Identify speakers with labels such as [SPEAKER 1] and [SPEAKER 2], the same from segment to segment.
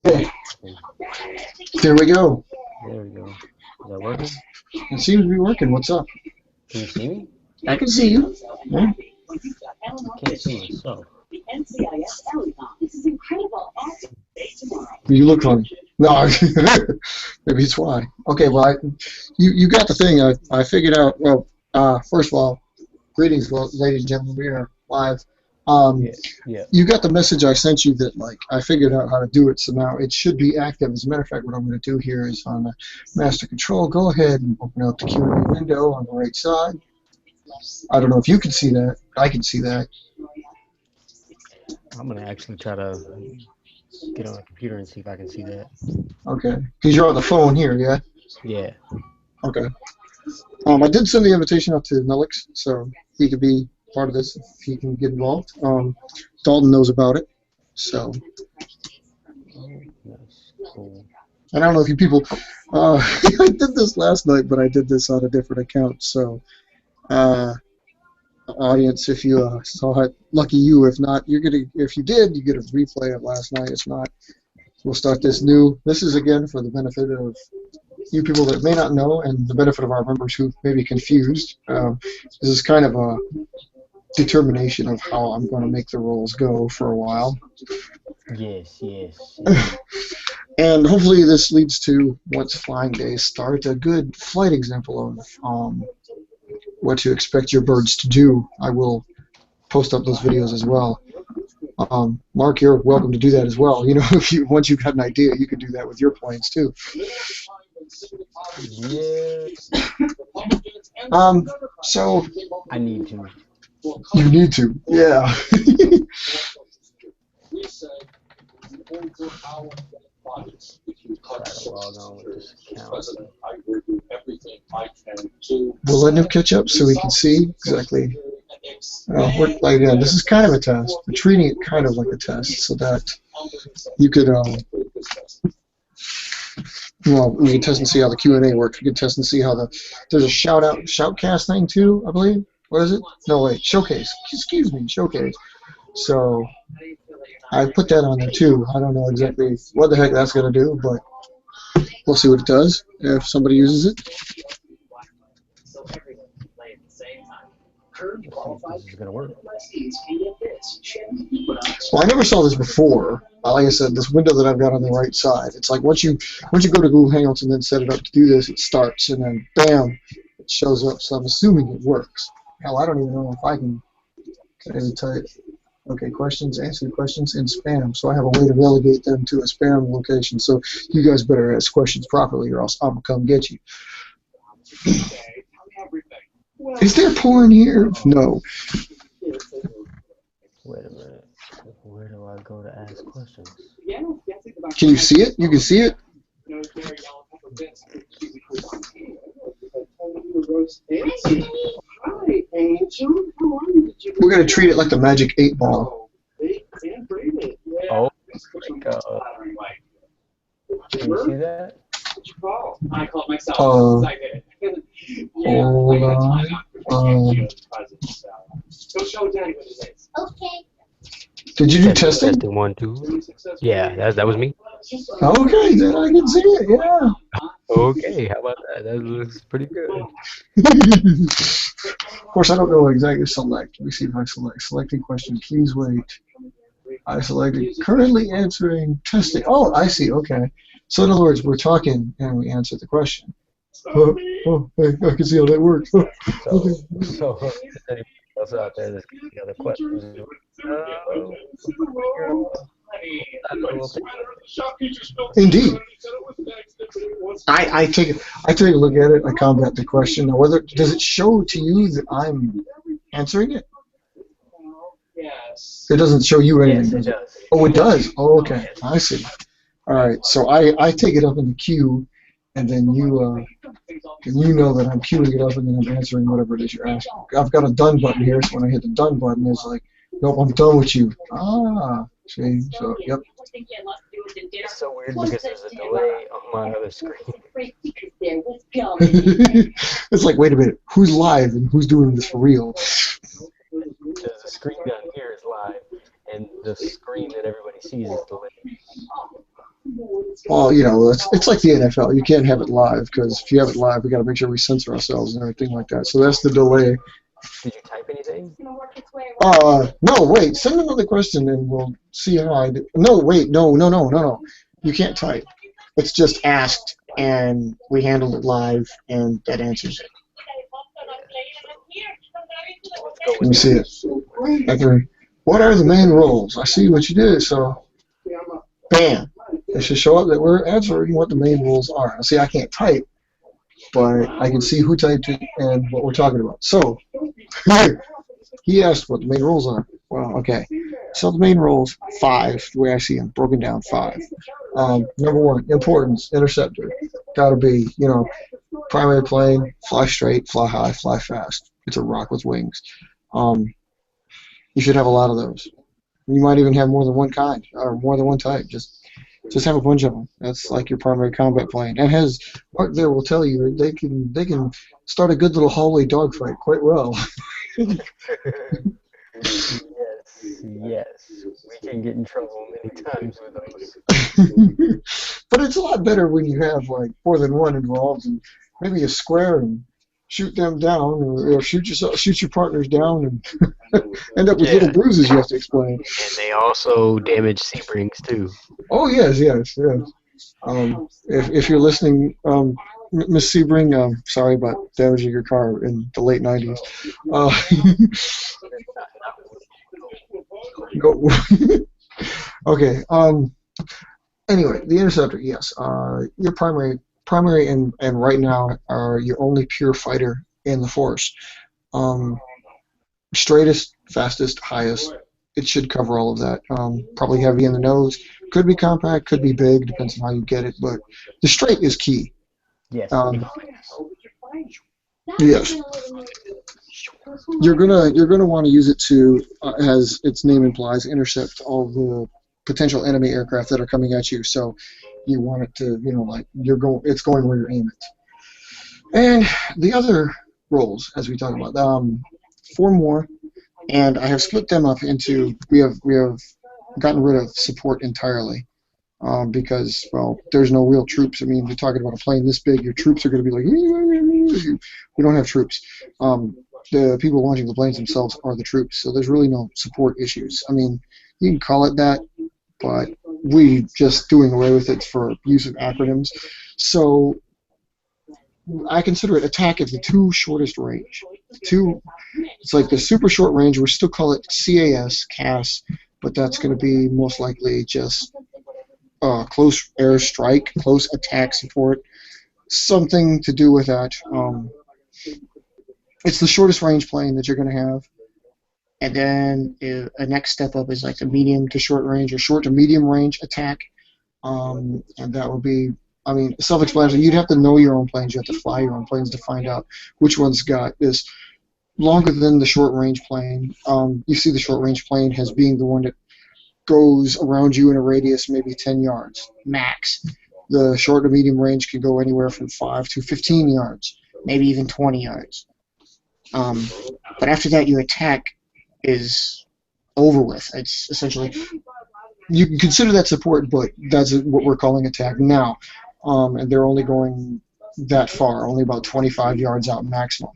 [SPEAKER 1] Okay, there we go.
[SPEAKER 2] There we go. Is that working?
[SPEAKER 1] It seems to be working. What's up?
[SPEAKER 2] Can you see me?
[SPEAKER 1] I can see you. Yeah.
[SPEAKER 2] I can't see myself.
[SPEAKER 1] You look funny. No, maybe it's why. Okay, well, you got the thing. I figured out. Well, first of all, greetings, ladies and gentlemen. We are live.
[SPEAKER 2] Yeah.
[SPEAKER 1] You got the message I sent you that like I figured out how to do it, so now it should be active. As a matter of fact, what I'm going to do here is on the master control. Go ahead and open out the Q&A window on the right side. I don't know if you can see that. I can see that.
[SPEAKER 2] I'm going to actually try to get on the computer and see if I can see that.
[SPEAKER 1] Okay, because you're on the phone here, yeah?
[SPEAKER 2] Yeah.
[SPEAKER 1] Okay. I did send the invitation out to Nelix, so he could be part of this if he can get involved. Dalton knows about it, so.
[SPEAKER 2] That's cool.
[SPEAKER 1] I don't know if you people. I did this last night, but I did this on a different account. So, audience, if you saw it, lucky you. If not, you're gonna. If you did, you get a replay of last night. If not, we'll start this new. This is again for the benefit of you people that may not know, and the benefit of our members who may be confused. This is kind of a determination of how I'm going to make the rules go for a while.
[SPEAKER 2] Yes.
[SPEAKER 1] And hopefully this leads to, once flying days start, a good flight example of what to expect your birds to do. I will post up those videos as well. Mark, you're welcome to do that as well. You know, if you once you've got an idea, you could do that with your planes too.
[SPEAKER 2] Yeah.
[SPEAKER 1] So
[SPEAKER 2] I need to.
[SPEAKER 1] you need to, yeah.
[SPEAKER 2] Try to log on with this account.
[SPEAKER 1] We'll let him catch up so we can see exactly. Again, this is kind of a test. We're treating it kind of like a test so that you could, well, we can test and see how the Q&A works. We can test and see how there's a shoutcast thing too, I believe. What is it? No, wait, showcase. Excuse me, showcase. So I put that on there too. I don't know exactly what the heck that's going to do, but we'll see what it does if somebody uses it.
[SPEAKER 2] This is gonna work.
[SPEAKER 1] Well, I never saw this before. Like I said, this window that I've got on the right side, it's like once you go to Google Hangouts and then set it up to do this, it starts and then bam, it shows up. So I'm assuming it works. Hell, I don't even know if I can even type. Okay, questions, answer questions in spam. So I have a way to relegate them to a spam location. So you guys better ask questions properly, or else I'm gonna come get you. Is there porn here? No.
[SPEAKER 2] Wait a minute. Where do I go to ask questions?
[SPEAKER 1] Can you see it? You can see it? We're going to treat it like the Magic 8 Ball.
[SPEAKER 2] Oh my god. Can you see that?
[SPEAKER 3] I call it myself. Hold
[SPEAKER 1] on. Okay. Did you do testing?
[SPEAKER 2] Testing 1, 2. Yeah, that was me.
[SPEAKER 1] Okay, then I can see it. Yeah.
[SPEAKER 2] Okay, how about that? That looks pretty good.
[SPEAKER 1] Of course, I don't know exactly select. Let me see if I select. Selecting question. Please wait. I selected currently answering testing. Oh, I see. Okay. So in other words, we're talking and we answer the question. I can see how that works.
[SPEAKER 2] So if anybody else out there that's got any other questions,
[SPEAKER 1] Indeed. I take a look at it. I combat the question. Now, whether does it show to you that I'm answering it?
[SPEAKER 3] Yes.
[SPEAKER 1] It doesn't show you anything.
[SPEAKER 2] Yes, it does.
[SPEAKER 1] Oh, it does. Oh, okay. I see. All right. So I take it up in the queue, and then you know that I'm queuing it up, and then I'm answering whatever it is you're asking. I've got a done button here, so when I hit the done button, it's like, nope, I'm done with you. Ah, see. So yep.
[SPEAKER 2] It's so weird because there's a delay on my other screen.
[SPEAKER 1] It's like, wait a minute, who's live and who's doing this for real?
[SPEAKER 2] The screen down here is live, and the screen that everybody sees is delayed.
[SPEAKER 1] Well, you know, it's like the NFL. You can't have it live because if you have it live, we got to make sure we censor ourselves and everything like that. So that's the delay.
[SPEAKER 2] Did you type anything?
[SPEAKER 1] No, wait. Send another question and we'll see how I do. No, wait. No. You can't type. It's just asked and we handled it live and that answers it. Let me see it. After, what are the main roles? I see what you did. So, bam. It should show up that we're answering what the main roles are. See, I can't type, but I can see who typed it and what we're talking about. So, he asked what the main roles are. Well, okay. So the main roles, 5, the way I see them, broken down 5. Number 1, importance, interceptor. Got to be, you know, primary plane, fly straight, fly high, fly fast. It's a rock with wings. You should have a lot of those. You might even have more than one kind or more than one type. Just have a bunch of them. That's like your primary combat plane. And has Mark there will tell you they can start a good little hallway dogfight quite well.
[SPEAKER 2] Yes. We can get in trouble many times with those.
[SPEAKER 1] But it's a lot better when you have like more than one involved and maybe a square and shoot them down or shoot your partners down and end up with little bruises you have to explain.
[SPEAKER 4] And they also damage Seabrings too.
[SPEAKER 1] Oh yes. If you're listening, Miss Sebring, sorry about damaging your car in the late '90s. No. Okay. Anyway, the interceptor, yes. Your primary and right now are your only pure fighter in the force. Straightest, fastest, highest. It should cover all of that. Probably heavy in the nose. Could be compact, could be big, depends on how you get it. But the straight is key.
[SPEAKER 2] Yes.
[SPEAKER 1] Yes. You're gonna want to use it to, as its name implies, intercept all the potential enemy aircraft that are coming at you. So you want it to, you know, like it's going where you're aiming. And the other roles, as we talk about, 4 more, and I have split them up into. We have gotten rid of support entirely. Because, well, there's no real troops. I mean, you're talking about a plane this big, your troops are going to be like, we don't have troops. The people launching the planes themselves are the troops, so there's really no support issues. I mean, you can call it that, but we just doing away with it for use of acronyms. So I consider it attack at the 2 shortest range. It's like the super short range. We still call it CAS, but that's going to be most likely just close air strike, close attack support, something to do with that. It's the shortest range plane that you're going to have. And then a next step up is like a medium to short range or short to medium range attack. And that will be, I mean, self-explanatory. You'd have to know your own planes. You have to fly your own planes to find out which one's got this longer than the short range plane. You see the short range plane as being the one that goes around you in a radius maybe 10 yards max. The short to medium range can go anywhere from 5 to 15 yards, maybe even 20 yards. But after that, your attack is over with. It's essentially, you can consider that support, but that's what we're calling attack now. And they're only going that far, only about 25 yards out maximum.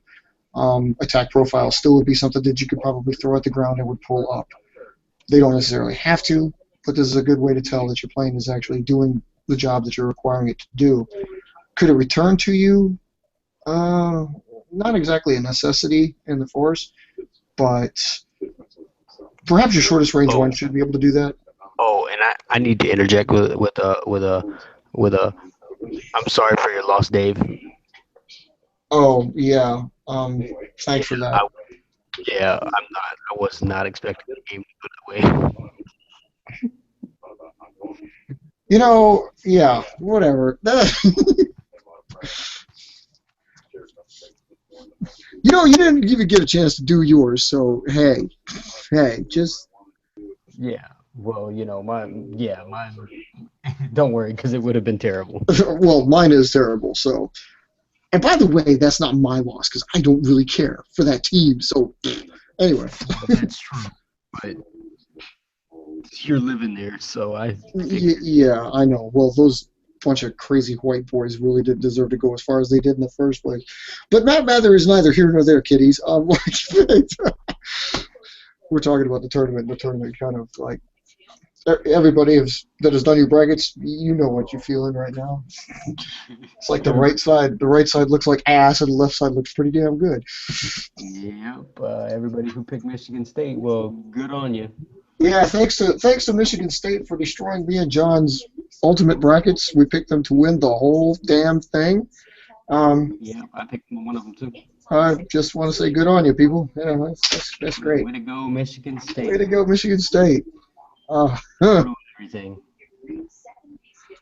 [SPEAKER 1] Attack profile still would be something that you could probably throw at the ground and would pull up. They don't necessarily have to, but this is a good way to tell that your plane is actually doing the job that you're requiring it to do. Could it return to you? Not exactly a necessity in the force, but perhaps your shortest range one should be able to do that.
[SPEAKER 4] Oh, and I need to interject with a. I'm sorry for your loss, Dave.
[SPEAKER 1] Oh yeah. Thanks for that.
[SPEAKER 4] I was not expecting the game to go that way.
[SPEAKER 1] You know, yeah, whatever. You know, you didn't even get a chance to do yours, so hey, just.
[SPEAKER 2] Yeah. Well, you know, mine. Don't worry, because it would have been terrible.
[SPEAKER 1] Well, mine is terrible. So, and by the way, that's not my loss because I don't really care for that team. So, anyway.
[SPEAKER 4] That's true, but you're living there, so I.
[SPEAKER 1] Yeah, I know. Well, those bunch of crazy white boys really didn't deserve to go as far as they did in the first place. But Matt Mather is neither here nor there, kiddies. We're talking about the tournament. The tournament kind of like everybody that has done your brackets, you know what you're feeling right now. It's like the right side looks like ass, and the left side looks pretty damn good.
[SPEAKER 2] Yep. Everybody who picked Michigan State, well, good on you.
[SPEAKER 1] Yeah, thanks to Michigan State for destroying me and John's ultimate brackets. We picked them to win the whole damn thing.
[SPEAKER 2] Yeah, I picked one of them too.
[SPEAKER 1] I just want to say good on you, people. Yeah, that's great.
[SPEAKER 2] Way to go, Michigan State.
[SPEAKER 1] Way to go, Michigan State.
[SPEAKER 2] Everything.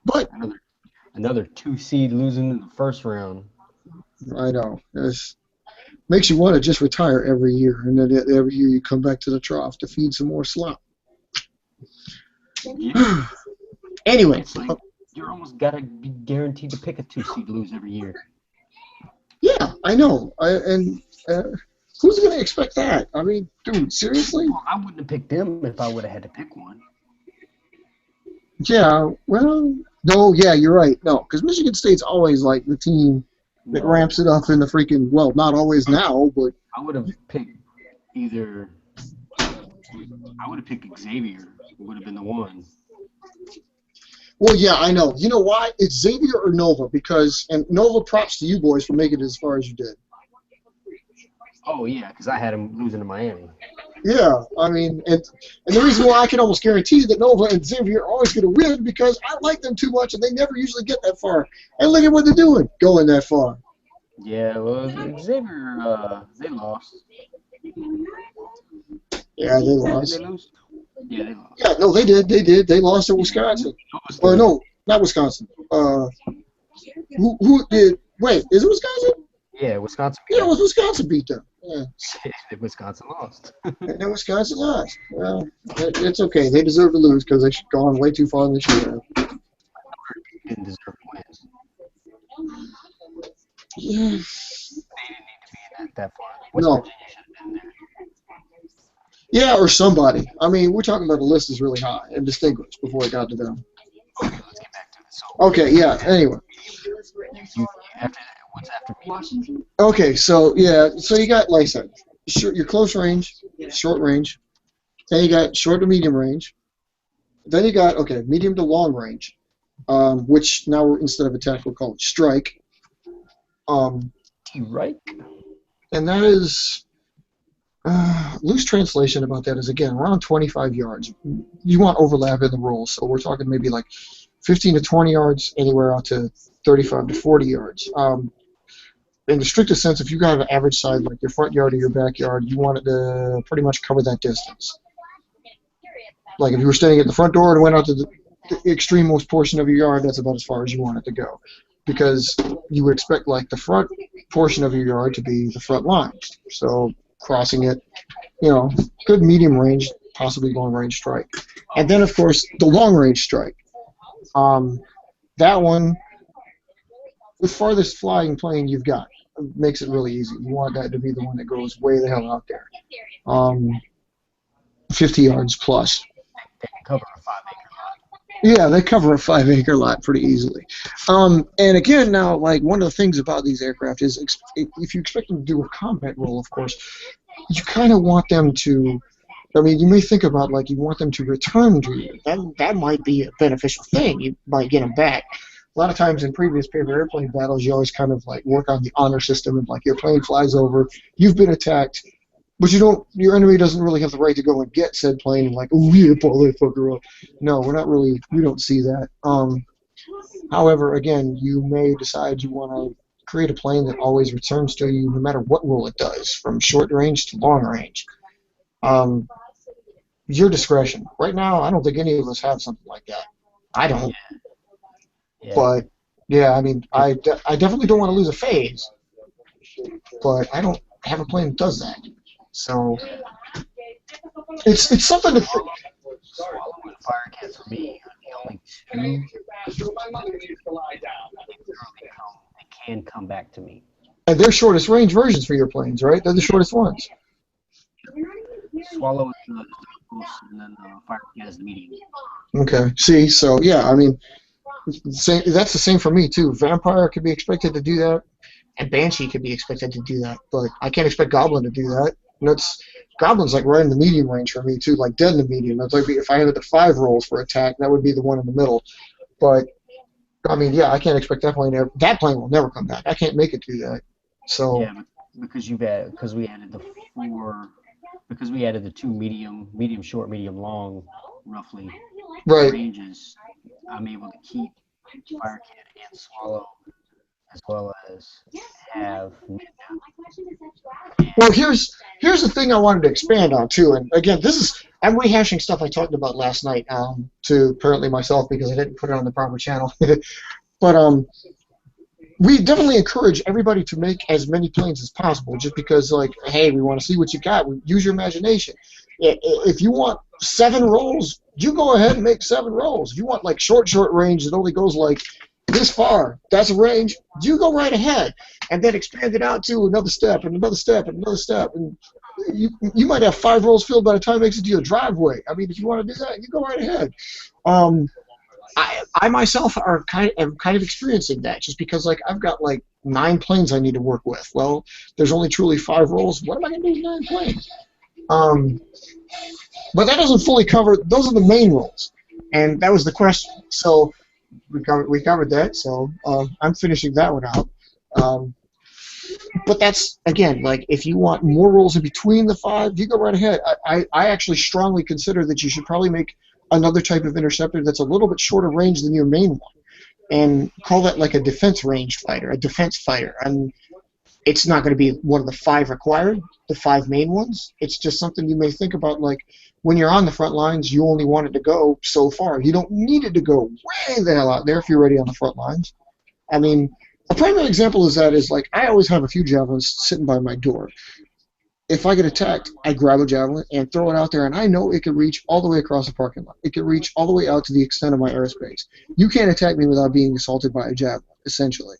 [SPEAKER 1] But
[SPEAKER 2] another 2 seed losing in the first round.
[SPEAKER 1] I know. It makes you want to just retire every year, and then every year you come back to the trough to feed some more slop.
[SPEAKER 2] Yeah.
[SPEAKER 1] Anyway.
[SPEAKER 2] It's like you're almost got to be guaranteed to pick a 2 seed to lose every year.
[SPEAKER 1] Yeah, I know. Who's going to expect that? I mean, dude, seriously?
[SPEAKER 2] Well, I wouldn't have picked them if I would have had to pick one.
[SPEAKER 1] Yeah, well, no, yeah, you're right. No, because Michigan State's always like the team that ramps it up in the freaking, well, not always now, but...
[SPEAKER 2] I would have picked Xavier. Would have been the one.
[SPEAKER 1] Well, yeah, I know. You know why? It's Xavier or Nova, and Nova, props to you boys for making it as far as you did.
[SPEAKER 2] Oh, yeah, because I had him losing to Miami.
[SPEAKER 1] Yeah, I mean, and the reason why I can almost guarantee that Nova and Xavier are always going to win because I like them too much and they never usually get that far. And look at what they're doing, going that far.
[SPEAKER 2] Yeah, well, Xavier, they lost.
[SPEAKER 1] Yeah, they lost.
[SPEAKER 2] Did they lose? Yeah, they lost.
[SPEAKER 1] Yeah, no, they did. They lost to Wisconsin. Or no, not Wisconsin. Who did? Wait, is it Wisconsin?
[SPEAKER 2] Yeah, Wisconsin.
[SPEAKER 1] Yeah, it was Wisconsin beat them. Yeah.
[SPEAKER 2] Wisconsin lost.
[SPEAKER 1] And then Wisconsin lost. Well, it's okay. They deserve to lose because they should have gone way too far in this year.
[SPEAKER 2] Didn't deserve to win.
[SPEAKER 1] Yeah.
[SPEAKER 2] They didn't need to be that far. West
[SPEAKER 1] No.
[SPEAKER 2] Virginia should have been there.
[SPEAKER 1] Yeah, or somebody. I mean, we're talking about the list is really high and distinguished before it got to them.
[SPEAKER 2] Okay, let's get back to it. So,
[SPEAKER 1] Okay, yeah, anyway.
[SPEAKER 2] you after that, what's after me?
[SPEAKER 3] Washington?
[SPEAKER 1] Okay, so, yeah, so you got, like I said, your close range, short range. Then you got short to medium range. Then you got, okay, medium to long range, which now we're, instead of attack, we'll call it strike.
[SPEAKER 2] Right.
[SPEAKER 1] And that is, loose translation about that is, again, around 25 yards. You want overlap in the rolls, so we're talking maybe like 15 to 20 yards, anywhere out to 35 to 40 yards. In the strictest sense, if you got an average side, like your front yard or your backyard, you want it to pretty much cover that distance. Like if you were standing at the front door and went out to the extremest portion of your yard, that's about as far as you want it to go. Because you would expect like the front portion of your yard to be the front line. So crossing it, you know, good medium range, possibly long range strike. And then of course the long range strike. That one, the farthest flying plane you've got, makes it really easy. You want that to be the one that goes way the hell out there. 50 yards plus.
[SPEAKER 2] They can cover a 5-acre lot.
[SPEAKER 1] Yeah, they cover a 5-acre lot pretty easily. And again, now, like, one of the things about these aircraft is if you expect them to do a combat role, of course, you kind of want them to, I mean, you may think about, like, you want them to return to you. That might be a beneficial thing. You might get them back. A lot of times in previous paper airplane battles, you always kind of, like, work on the honor system, and, like, your plane flies over, you've been attacked, but you don't. Your enemy doesn't really have the right to go and get said plane and like, oh yeah, pull that fucker up. No, we're not really. We don't see that. However, again, you may decide you want to create a plane that always returns to you, no matter what role it does, from short range to long range. Your discretion. Right now, I don't think any of us have something like that. I don't.
[SPEAKER 2] Yeah.
[SPEAKER 1] But yeah, I mean, I definitely don't want to lose a phase. But I don't have a plane that does that. So it's something to.
[SPEAKER 2] Swallow and Firecat for me are the only two that can come back to me.
[SPEAKER 1] And they're shortest range versions for your planes, right? They're the shortest ones.
[SPEAKER 2] Swallow is the close, and then Firecat is the medium.
[SPEAKER 1] Okay. See, so yeah, I mean, Same, that's the same for me too. Vampire could be expected to do that, and Banshee could be expected to do that, but I can't expect Goblin to do that. And that's Goblin's like right in the medium range for me too, like dead in the medium. That's like if I had the 5 rolls for attack, that would be the one in the middle. But I mean, yeah, I can't expect that plane. That plane will never come back. I can't make it do that. So
[SPEAKER 2] Yeah, because we added the 4, because we added the 2 medium short, medium long, roughly
[SPEAKER 1] right.
[SPEAKER 2] ranges. I'm able to keep Fire Kid and Swallow, as well as have Ninja.
[SPEAKER 1] Well, here's the thing I wanted to expand on too, and again, I'm rehashing stuff I talked about last night to apparently myself because I didn't put it on the proper channel. But we definitely encourage everybody to make as many planes as possible, just because, like, hey, we want to see what you got. Use your imagination. If you want 7 rolls, you go ahead and make 7 rolls. If you want like short range that only goes like this far, that's a range, you go right ahead, and then expand it out to another step and another step and another step, and you might have 5 rolls filled by the time it makes it to your driveway. I mean, if you want to do that, you go right ahead. I myself am kind of experiencing that, just because like I've got like 9 planes I need to work with. Well, there's only truly 5 rolls. What am I going to do with 9 planes? But that doesn't fully cover. Those are the main rolls, and that was the question. So we covered that. So I'm finishing that one out. But that's, again, like, if you want more rolls in between the 5, you go right ahead. I actually strongly consider that you should probably make another type of interceptor that's a little bit shorter range than your main one, and call that like a defense range fighter, a defense fighter. And it's not going to be one of the 5 required, the 5 main ones. It's just something you may think about, like, when you're on the front lines, you only want it to go so far. You don't need it to go way the hell out there if you're already on the front lines. I mean, a primary example is like, I always have a few javelins sitting by my door. If I get attacked, I grab a javelin and throw it out there, and I know it can reach all the way across the parking lot. It can reach all the way out to the extent of my airspace. You can't attack me without being assaulted by a javelin, essentially.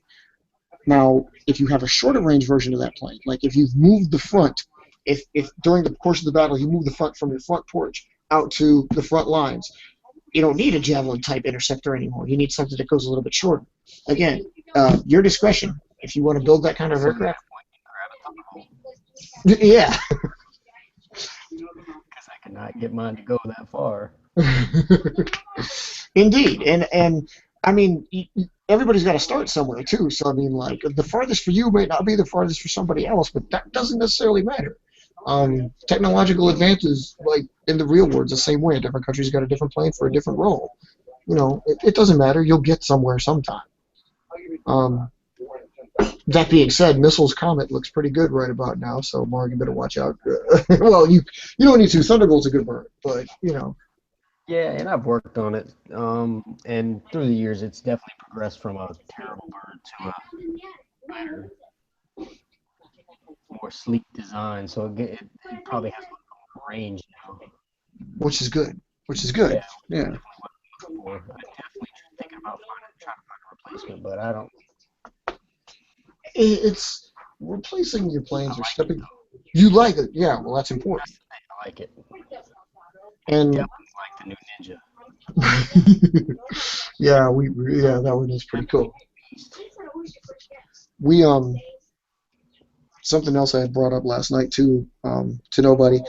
[SPEAKER 1] Now, if you have a shorter range version of that plane, like if you've moved the front, if during the course of the battle you move the front from your front porch out to the front lines, you don't need a javelin type interceptor anymore. You need something that goes a little bit shorter. Again, your discretion. If you want to build that kind of aircraft. Yeah.
[SPEAKER 2] Because I cannot get mine to go that far.
[SPEAKER 1] Indeed, and I mean, everybody's got to start somewhere too. So I mean, like, the farthest for you may not be the farthest for somebody else, but that doesn't necessarily matter. Technological advances, like in the real world, the same way. Different countries got a different plane for a different role. You know, it doesn't matter. You'll get somewhere sometime. That being said, Missiles Comet looks pretty good right about now, so Mark, you better watch out. Well, you don't need to. Thunderbolt's a good bird, but you know.
[SPEAKER 2] Yeah, and I've worked on it, and through the years, it's definitely progressed from a terrible bird to a better, more sleek design. So it probably has more range now.
[SPEAKER 1] Which is good. Yeah.
[SPEAKER 2] I'm definitely thinking about trying to find a replacement, but I don't.
[SPEAKER 1] It's replacing your planes or stepping. You like it, yeah. Well, that's important.
[SPEAKER 2] I like it.
[SPEAKER 1] And
[SPEAKER 2] Definitely like the new Ninja.
[SPEAKER 1] yeah, that one is pretty cool. We something else I had brought up last night too, to nobody.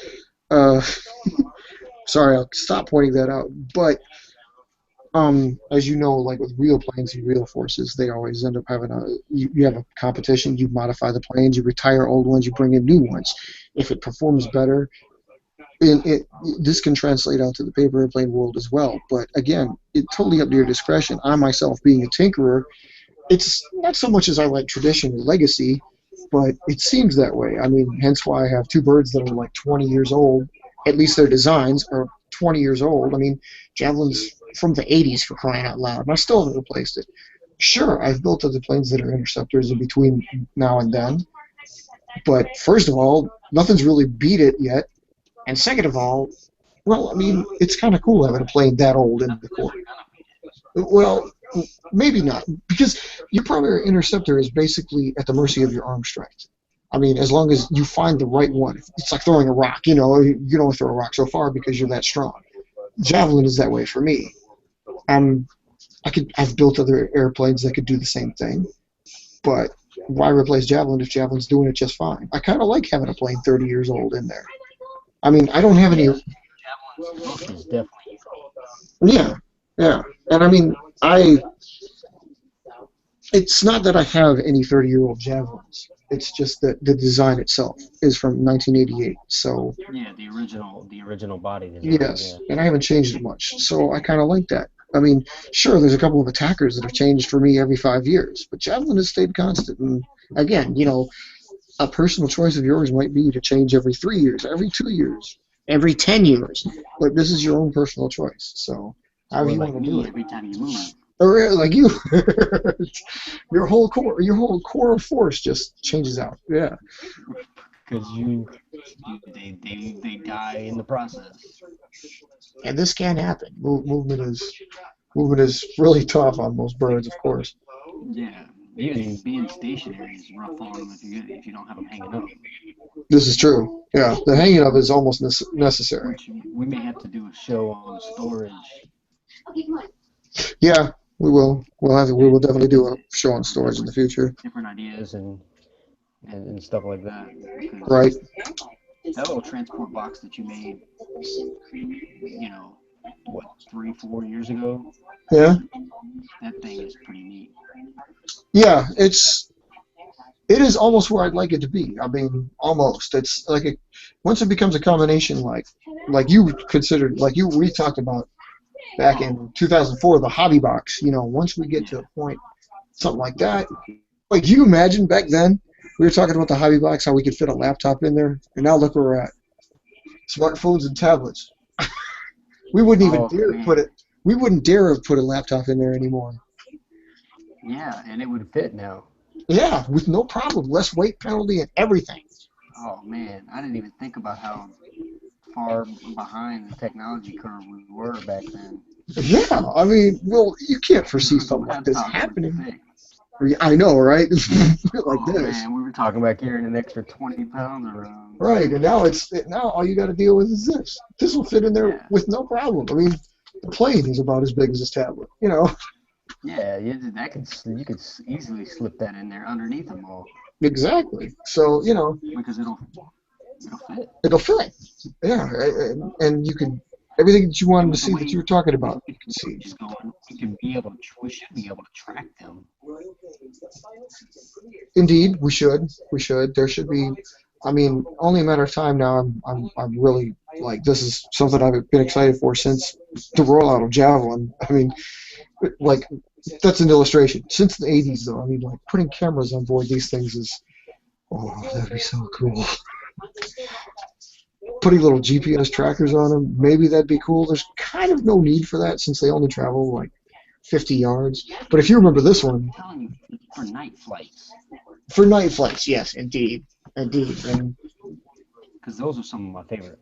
[SPEAKER 1] Sorry, I'll stop pointing that out. But as you know, like with real planes and real forces, they always end up having you have a competition. You modify the planes, you retire old ones, you bring in new ones. If it performs better, this can translate out to the paper airplane world as well. But again, it's totally up to your discretion. I myself, being a tinkerer, it's not so much as I like tradition or legacy, but it seems that way. I mean, hence why I have 2 birds that are like 20 years old. At least their designs are 20 years old. I mean, Javelin's from the 80s, for crying out loud, and I still haven't replaced it. Sure, I've built other planes that are interceptors in between now and then, but first of all, nothing's really beat it yet, and second of all, well, I mean, it's kind of cool having a plane that old in the Corps. Well, maybe not, because your primary interceptor is basically at the mercy of your arm strength. I mean, as long as you find the right one. It's like throwing a rock, you know, you can only throw a rock so far because you're that strong. Javelin is that way for me. I've built other airplanes that could do the same thing, but why replace Javelin if Javelin's doing it just fine? I kind of like having a plane 30 years old in there. I mean, I don't have any.
[SPEAKER 2] Javelin's look is definitely
[SPEAKER 1] Yeah, yeah, and I mean, it's not that I have any 30-year-old Javelins. It's just that the design itself is from 1988. So
[SPEAKER 2] yeah, the original body design.
[SPEAKER 1] yes,
[SPEAKER 2] Yeah.
[SPEAKER 1] and I haven't changed it much. So I kind of like that. I mean, sure, there's a couple of attackers that have changed for me every 5 years, but Javelin has stayed constant. And again, a personal choice of yours might be to change every 3 years, every 2 years, every 10 years. But this is your own personal choice. So however
[SPEAKER 2] Or
[SPEAKER 1] you
[SPEAKER 2] like
[SPEAKER 1] want to do
[SPEAKER 2] me,
[SPEAKER 1] it.
[SPEAKER 2] every time you move.
[SPEAKER 1] Or like you, your whole core of force just changes out. Yeah.
[SPEAKER 2] Because they die in the process.
[SPEAKER 1] And this can happen. Movement is really tough on most birds, of course.
[SPEAKER 2] Yeah, even being stationary is rough on them if you don't have them hanging up.
[SPEAKER 1] This is true. Yeah, the hanging up is almost necessary.
[SPEAKER 2] Which we may have to do a show on storage.
[SPEAKER 1] Yeah, we will. We will definitely do a show on storage in the future.
[SPEAKER 2] Different ideas and stuff like that.
[SPEAKER 1] Right.
[SPEAKER 2] That little transport box that you made, what, 3-4 years ago?
[SPEAKER 1] Yeah.
[SPEAKER 2] That thing is pretty neat.
[SPEAKER 1] Yeah, it is almost where I'd like it to be. I mean, almost. It's like once it becomes a combination, like you considered, we talked about back in 2004, the hobby box. Once we get to a point, something like that. Like, you imagine back then we were talking about the hobby box, how we could fit a laptop in there, and now look where we're at. Smartphones and tablets. We wouldn't even dare
[SPEAKER 2] man.
[SPEAKER 1] put it. We wouldn't dare put a laptop in there anymore.
[SPEAKER 2] Yeah, and it would fit now.
[SPEAKER 1] Yeah, with no problem, less weight penalty and everything.
[SPEAKER 2] Oh man, I didn't even think about how far behind the technology curve we were back then.
[SPEAKER 1] Yeah, I mean, well, you can't foresee something like this happening. I know, right? Like this.
[SPEAKER 2] Man, we were talking about carrying an extra 20 pounds around.
[SPEAKER 1] Right, and now all you got to deal with is this. This will fit in there with no problem. I mean, the plane is about as big as this tablet.
[SPEAKER 2] Yeah, you could easily slip that in there underneath them all.
[SPEAKER 1] Exactly. So
[SPEAKER 2] because it'll fit.
[SPEAKER 1] It'll fit. Yeah, and you can everything that you wanted to see that you were talking about. You can see.
[SPEAKER 2] We should be able to track them.
[SPEAKER 1] Indeed, we should. We should. There should be. I mean, only a matter of time now. I'm really like, this is something I've been excited for since the rollout of Javelin. I mean, like, that's an illustration. Since the 80s, though, I mean, like, putting cameras on board these things is, that'd be so cool. Putting little GPS trackers on them, maybe that'd be cool. There's kind of no need for that since they only travel like 50 yards. But if you remember this one,
[SPEAKER 2] I'm telling you, for night flights.
[SPEAKER 1] For night flights, yes, indeed. And
[SPEAKER 2] because those are some of my favorite.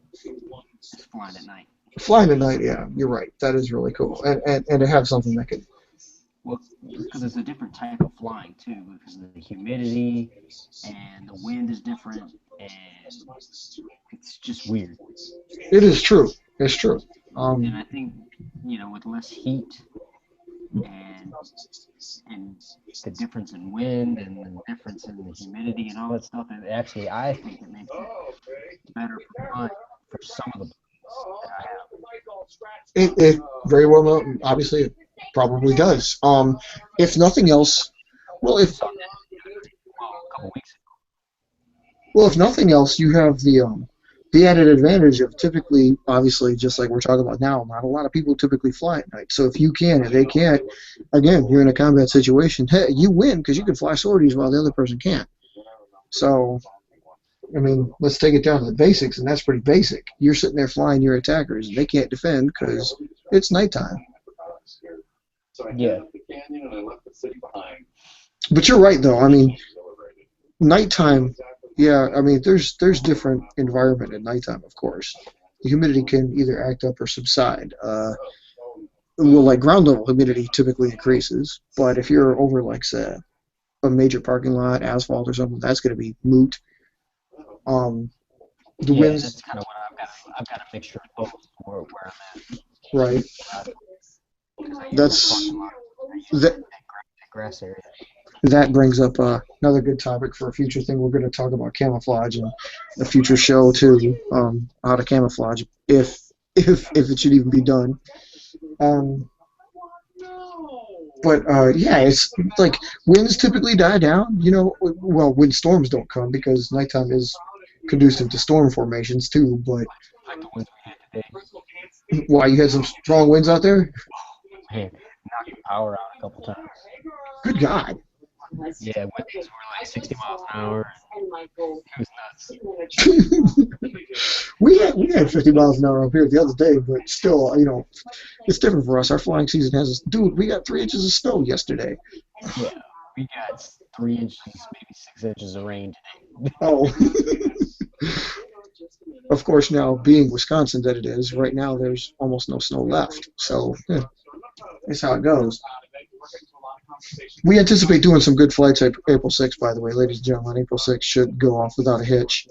[SPEAKER 2] Just flying at night.
[SPEAKER 1] Flying at night, yeah, you're right. That is really cool. And to have something that could.
[SPEAKER 2] Well, because it's a different type of flying too, because of the humidity and the wind is different, and it's just weird.
[SPEAKER 1] It is true. It's true.
[SPEAKER 2] And I think with less heat and the difference in wind and the difference in the humidity and all that stuff, and actually I think it makes it better for flying for some of the planes that I have.
[SPEAKER 1] It very well, obviously, it probably does. If nothing else, if
[SPEAKER 2] a couple weeks ago.
[SPEAKER 1] Well, if nothing else, you have the added advantage of typically, obviously, just like we're talking about now, not a lot of people typically fly at night. So if you can and they can't, again, you're in a combat situation. Hey, you win because you can fly sorties while the other person can't. So, I mean, let's take it down to the basics, and that's pretty basic. You're sitting there flying your attackers, and they can't defend because it's nighttime.
[SPEAKER 2] Yeah.
[SPEAKER 1] But you're right, though. I mean, nighttime. Yeah, I mean, there's different environment at nighttime, of course. The humidity can either act up or subside. Like ground level humidity typically increases, but if you're over, like, say, a major parking lot, asphalt or something, that's going to be moot. The winds.
[SPEAKER 2] That's kind of what I've got a mixture of both where I'm at.
[SPEAKER 1] Right. That's that
[SPEAKER 2] grass area.
[SPEAKER 1] that brings up another good topic for a future thing. We're going to talk about camouflage in a future show too. How to camouflage if it should even be done. Um, but yeah, it's like winds typically die down. You know, well, when storms don't come because nighttime is conducive to storm formations too. But
[SPEAKER 2] Like the ones we had today.
[SPEAKER 1] why you had some strong winds out there?
[SPEAKER 2] Man, knocked the power out a couple times.
[SPEAKER 1] Good God.
[SPEAKER 2] Yeah, winds were like 60 miles an hour. It was nuts.
[SPEAKER 1] we had 50 miles an hour up here the other day, but still, you know, it's different for us. Our flying season has us. Dude, we got 3 inches of snow yesterday.
[SPEAKER 2] Yeah, we got 3 inches, maybe 6 inches of rain today.
[SPEAKER 1] Oh. Of course, now being Wisconsin that it is, right now there's almost no snow left. So, yeah, that's how it goes. We anticipate doing some good flights April 6th, by the way, ladies and gentlemen. April 6th should go off without a hitch.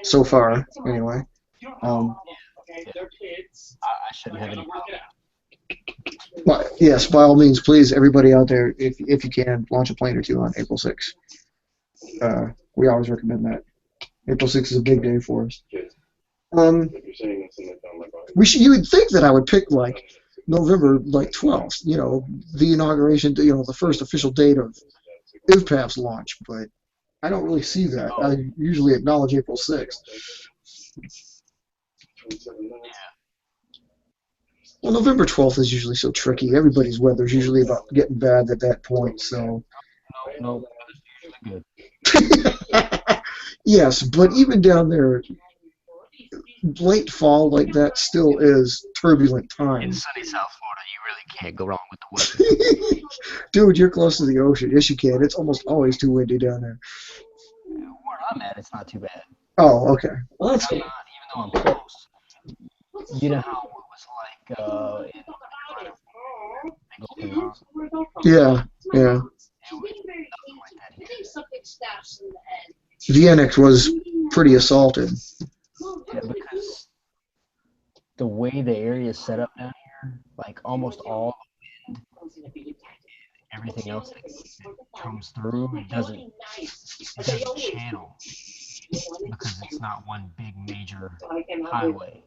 [SPEAKER 1] So far, anyway.
[SPEAKER 2] I shouldn't have any problem.
[SPEAKER 1] But yes, by all means, please, everybody out there, if you can, launch a plane or two on April 6th. We always recommend that. April 6th is a big day for us. You would think that I would pick like November 12th, you know, the inauguration, you know, the first official date of IVPAC's launch, but I don't really see that. I usually acknowledge April 6th. Well, November 12th is usually so tricky. Everybody's weather's usually about getting bad at that point, so.
[SPEAKER 2] No, that's usually good.
[SPEAKER 1] Yes, but even down there, late fall like that still is turbulent
[SPEAKER 4] In
[SPEAKER 1] times.
[SPEAKER 4] sunny South Florida, you really can't go wrong with the weather.
[SPEAKER 1] Dude, you're close to the ocean. Yes, you can. It's almost always too windy down there.
[SPEAKER 2] Where I'm at, it's not too bad.
[SPEAKER 1] Oh, okay. Well, that's
[SPEAKER 2] I'm
[SPEAKER 1] good.
[SPEAKER 2] not, even though I'm close. You know how it was like in North Carolina, big open mountain.
[SPEAKER 1] Yeah, yeah.
[SPEAKER 2] It was nothing like that here.
[SPEAKER 1] The annex was pretty assaulted.
[SPEAKER 2] Yeah, because the way the area is set up down here, like almost all the wind, everything else that comes through, it doesn't channel because it's not one big major highway.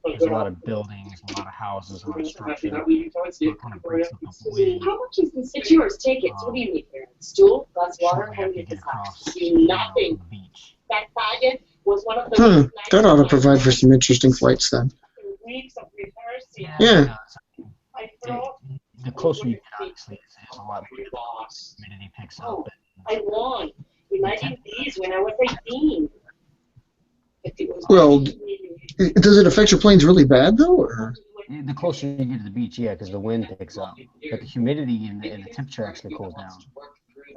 [SPEAKER 2] There's a lot of buildings, a lot of houses, a lot of structure. So it kind of breaks up the wind.
[SPEAKER 5] How much is this? It's yours. Take it. What do you need here? Stool, glass water,
[SPEAKER 2] Shortly after
[SPEAKER 5] and
[SPEAKER 2] you
[SPEAKER 5] get
[SPEAKER 2] get
[SPEAKER 5] this
[SPEAKER 2] across
[SPEAKER 5] house. Nothing.
[SPEAKER 2] the beach.
[SPEAKER 5] That faggot was one of the
[SPEAKER 1] That ought to provide for some interesting flights then.
[SPEAKER 5] weeks of rehearsing.
[SPEAKER 1] Yeah.
[SPEAKER 2] It does. The closer you get, obviously, it's a lot more humidity picks up.
[SPEAKER 5] I won. Imagine these when I was 18.
[SPEAKER 1] Well, does it affect your planes really bad though? Or?
[SPEAKER 2] The closer you get to the beach, yeah, because the wind picks up. But the humidity and the temperature actually cools down.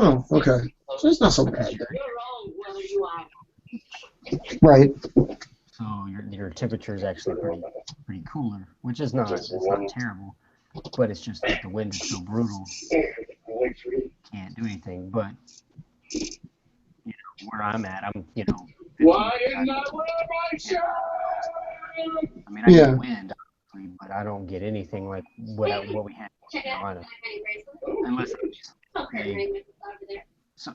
[SPEAKER 1] Oh, okay. So it's not so bad.
[SPEAKER 5] You're wrong, whether you are.
[SPEAKER 1] Right.
[SPEAKER 2] So your temperature is actually pretty cooler, which is not terrible, but it's just that the wind is so brutal, can't do anything. But you know where I'm at, I'm 15,
[SPEAKER 5] Why isn't that what I said?
[SPEAKER 2] I mean, I get wind, obviously, but I don't get anything like what we had in North Carolina, unless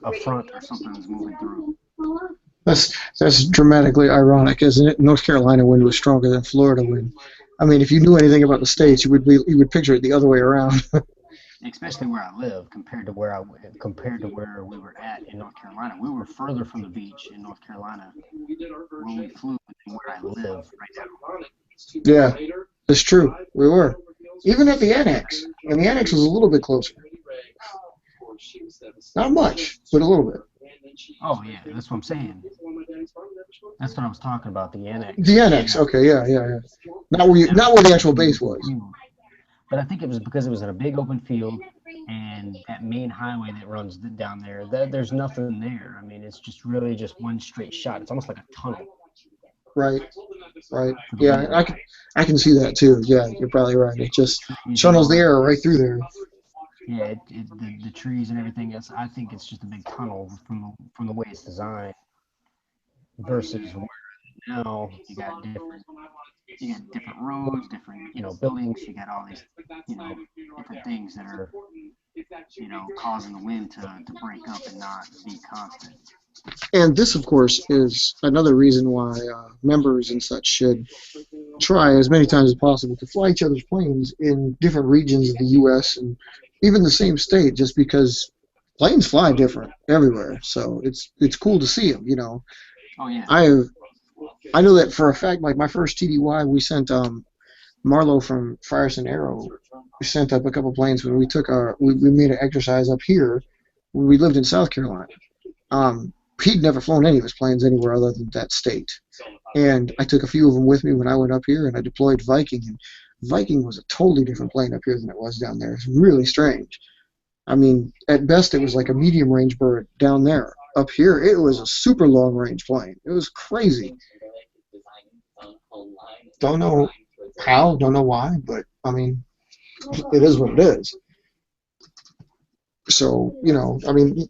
[SPEAKER 2] a front or something's moving through.
[SPEAKER 1] That's dramatically ironic, isn't it? North Carolina wind was stronger than Florida wind. I mean, if you knew anything about the states, you would picture it the other way around.
[SPEAKER 2] Especially where I live, compared to where we were at in North Carolina. We were further from the beach in North Carolina when we flew than where I live right now.
[SPEAKER 1] Yeah, it's true. We were. Even at the annex. And the annex was a little bit closer. Not much, but a little bit.
[SPEAKER 2] Oh, yeah, that's what I'm saying. That's what I was talking about, the annex.
[SPEAKER 1] The annex, okay, yeah. Not where the actual base was.
[SPEAKER 2] But I think it was because it was in a big open field, and that main highway that runs down there, there's nothing there. I mean, it's just really just one straight shot. It's almost like a tunnel.
[SPEAKER 1] Right. Yeah, I can see that too. Yeah, you're probably right. It just channels the air right through there.
[SPEAKER 2] Yeah, the trees and everything else. I think it's just a big tunnel from the way it's designed. Versus where now you got different you got different roads, different, buildings. You got all these, different things that are, causing the wind to break up and not be constant.
[SPEAKER 1] And this, of course, is another reason why members and such should try as many times as possible to fly each other's planes in different regions of the U.S. and even the same state, just because planes fly different everywhere. So it's cool to see them,
[SPEAKER 2] Oh, yeah.
[SPEAKER 1] I know that for a fact. Like my first TDY, we sent Marlo from Firestone Aero. We sent up a couple planes when we took we made an exercise up here when we lived in South Carolina. He'd never flown any of his planes anywhere other than that state. And I took a few of them with me when I went up here, and I deployed Viking. And Viking was a totally different plane up here than it was down there. It's really strange. I mean, at best, it was like a medium-range bird down there. Up here, it was a super long-range plane. It was crazy. Don't know how, don't know why, but, I mean, it is what it is. So, I mean,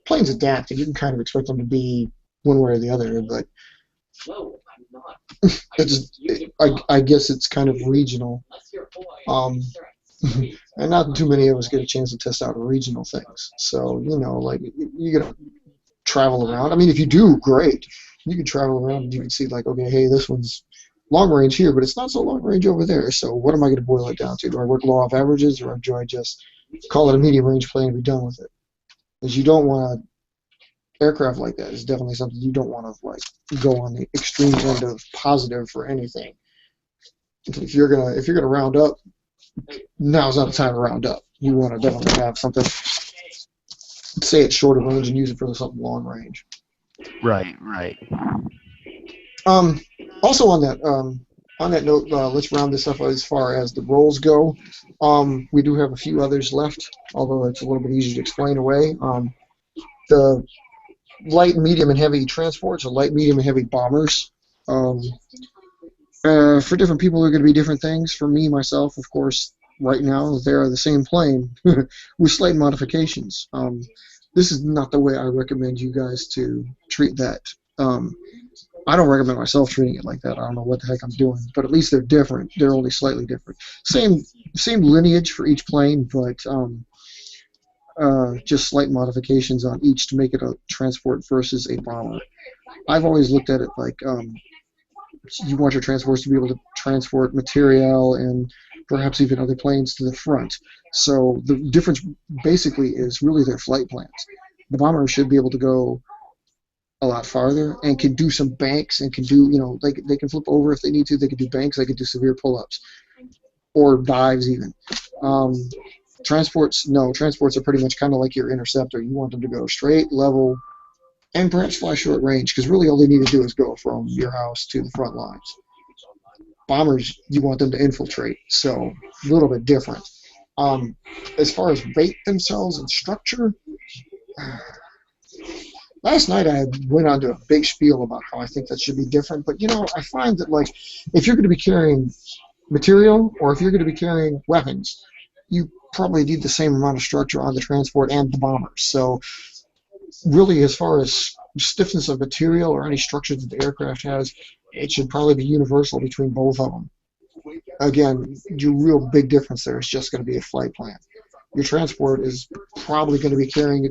[SPEAKER 1] planes adapt, and you can kind of expect them to be one way or the other, but I guess it's kind of regional. And not too many of us get a chance to test out regional things. So, like, you gotta travel around. I mean, if you do, great. You can travel around and you can see, like, okay, hey, this one's long range here, but it's not so long range over there. So what am I going to boil it down to? Do I work law of averages, or do I just call it a medium range plane and be done with it? Because you don't want aircraft like that is definitely something you don't want to, like, go on the extreme end of positive for anything. If you're gonna round up, now's not the time to round up. You want to definitely have something, say it's shorter range, and use it for something long range.
[SPEAKER 4] Right.
[SPEAKER 1] Also on that note, let's round this up as far as the roles go. We do have a few others left, although it's a little bit easier to explain away. The light, medium, and heavy transports, or light, medium, and heavy bombers. For different people, they're going to be different things. For me, myself, of course, right now, they're the same plane with slight modifications. This is not the way I recommend you guys to treat that. I don't recommend myself treating it like that. I don't know what the heck I'm doing, but at least they're different. They're only slightly different. Same lineage for each plane, but just slight modifications on each to make it a transport versus a bomber. I've always looked at it like you want your transports to be able to transport material and perhaps even other planes to the front. So the difference basically is really their flight plans. The bomber should be able to go a lot farther and can do some banks and can do, they can flip over if they need to. They can do banks. They can do severe pull-ups or dives even. Transports are pretty much kind of like your interceptor. You want them to go straight, level, and perhaps fly short range, because really all they need to do is go from your house to the front lines. Bombers, you want them to infiltrate, so a little bit different. As far as rate themselves and structure, last night I went on to a big spiel about how I think that should be different, but I find that, like, if you're going to be carrying material or if you're going to be carrying weapons, you probably need the same amount of structure on the transport and the bombers. So really, as far as stiffness of material or any structure that the aircraft has, it should probably be universal between both of them. Again, your real big difference there is just going to be a flight plan. Your transport is probably going to be carrying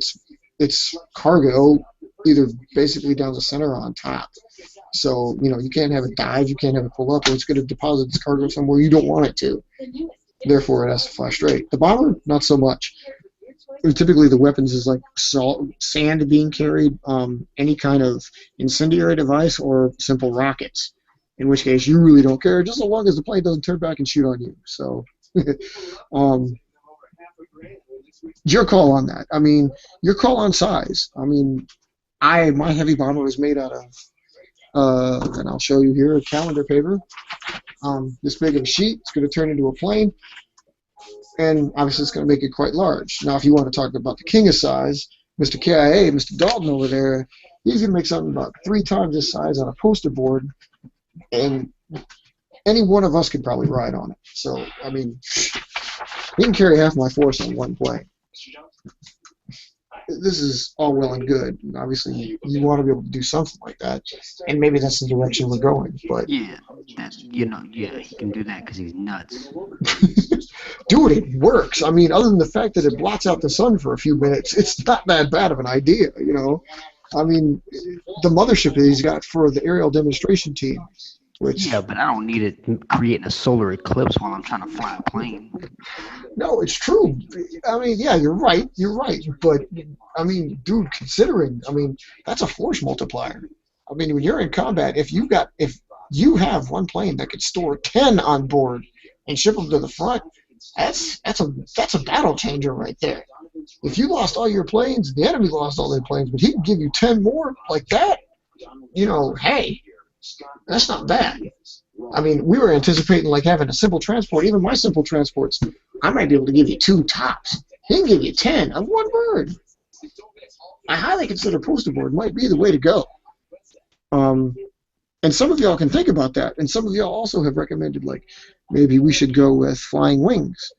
[SPEAKER 1] its cargo either basically down the center or on top. So, you can't have it dive, you can't have it pull up, or it's going to deposit its cargo somewhere you don't want it to. Therefore, it has to fly straight. The bomber, not so much. Typically, the weapons is like sand being carried, any kind of incendiary device, or simple rockets. In which case, you really don't care, just as long as the plane doesn't turn back and shoot on you. So, your call on that. I mean, your call on size. I mean, my heavy bomber is made out of, and I'll show you here, a calendar paper. This big of a sheet. It's going to turn into a plane. And obviously it's going to make it quite large. Now, if you want to talk about the king of size, Mr. KIA, Mr. Dalton over there, he's going to make something about 3 times this size on a poster board, and any one of us could probably ride on it. So, I mean, he can carry half my force on one plane. this is all well and good. And obviously, you want to be able to do something like that, and maybe that's the direction we're going. But
[SPEAKER 2] Yeah, he can do that because he's nuts.
[SPEAKER 1] dude, it works. I mean, other than the fact that it blots out the sun for a few minutes, it's not that bad of an idea, you know. I mean, the mothership that he's got for the aerial demonstration team, which
[SPEAKER 2] Yeah, but I don't need it creating a solar eclipse while I'm trying to fly a plane.
[SPEAKER 1] no, it's true. I mean, yeah, you're right. But I mean, dude, considering, I mean, that's a force multiplier. I mean, when you're in combat, if you have one plane that could store 10 on board and ship them to the front, that's a battle changer right there. If you lost all your planes, the enemy lost all their planes, but he can give you 10 more like that, you know, hey, that's not bad. I mean, we were anticipating like having a simple transport. Even my simple transports, I might be able to give you 2 tops. He can give you 10 of one bird. I highly consider poster board might be the way to go. And some of y'all can think about that. And some of y'all also have recommended, like, maybe we should go with flying wings.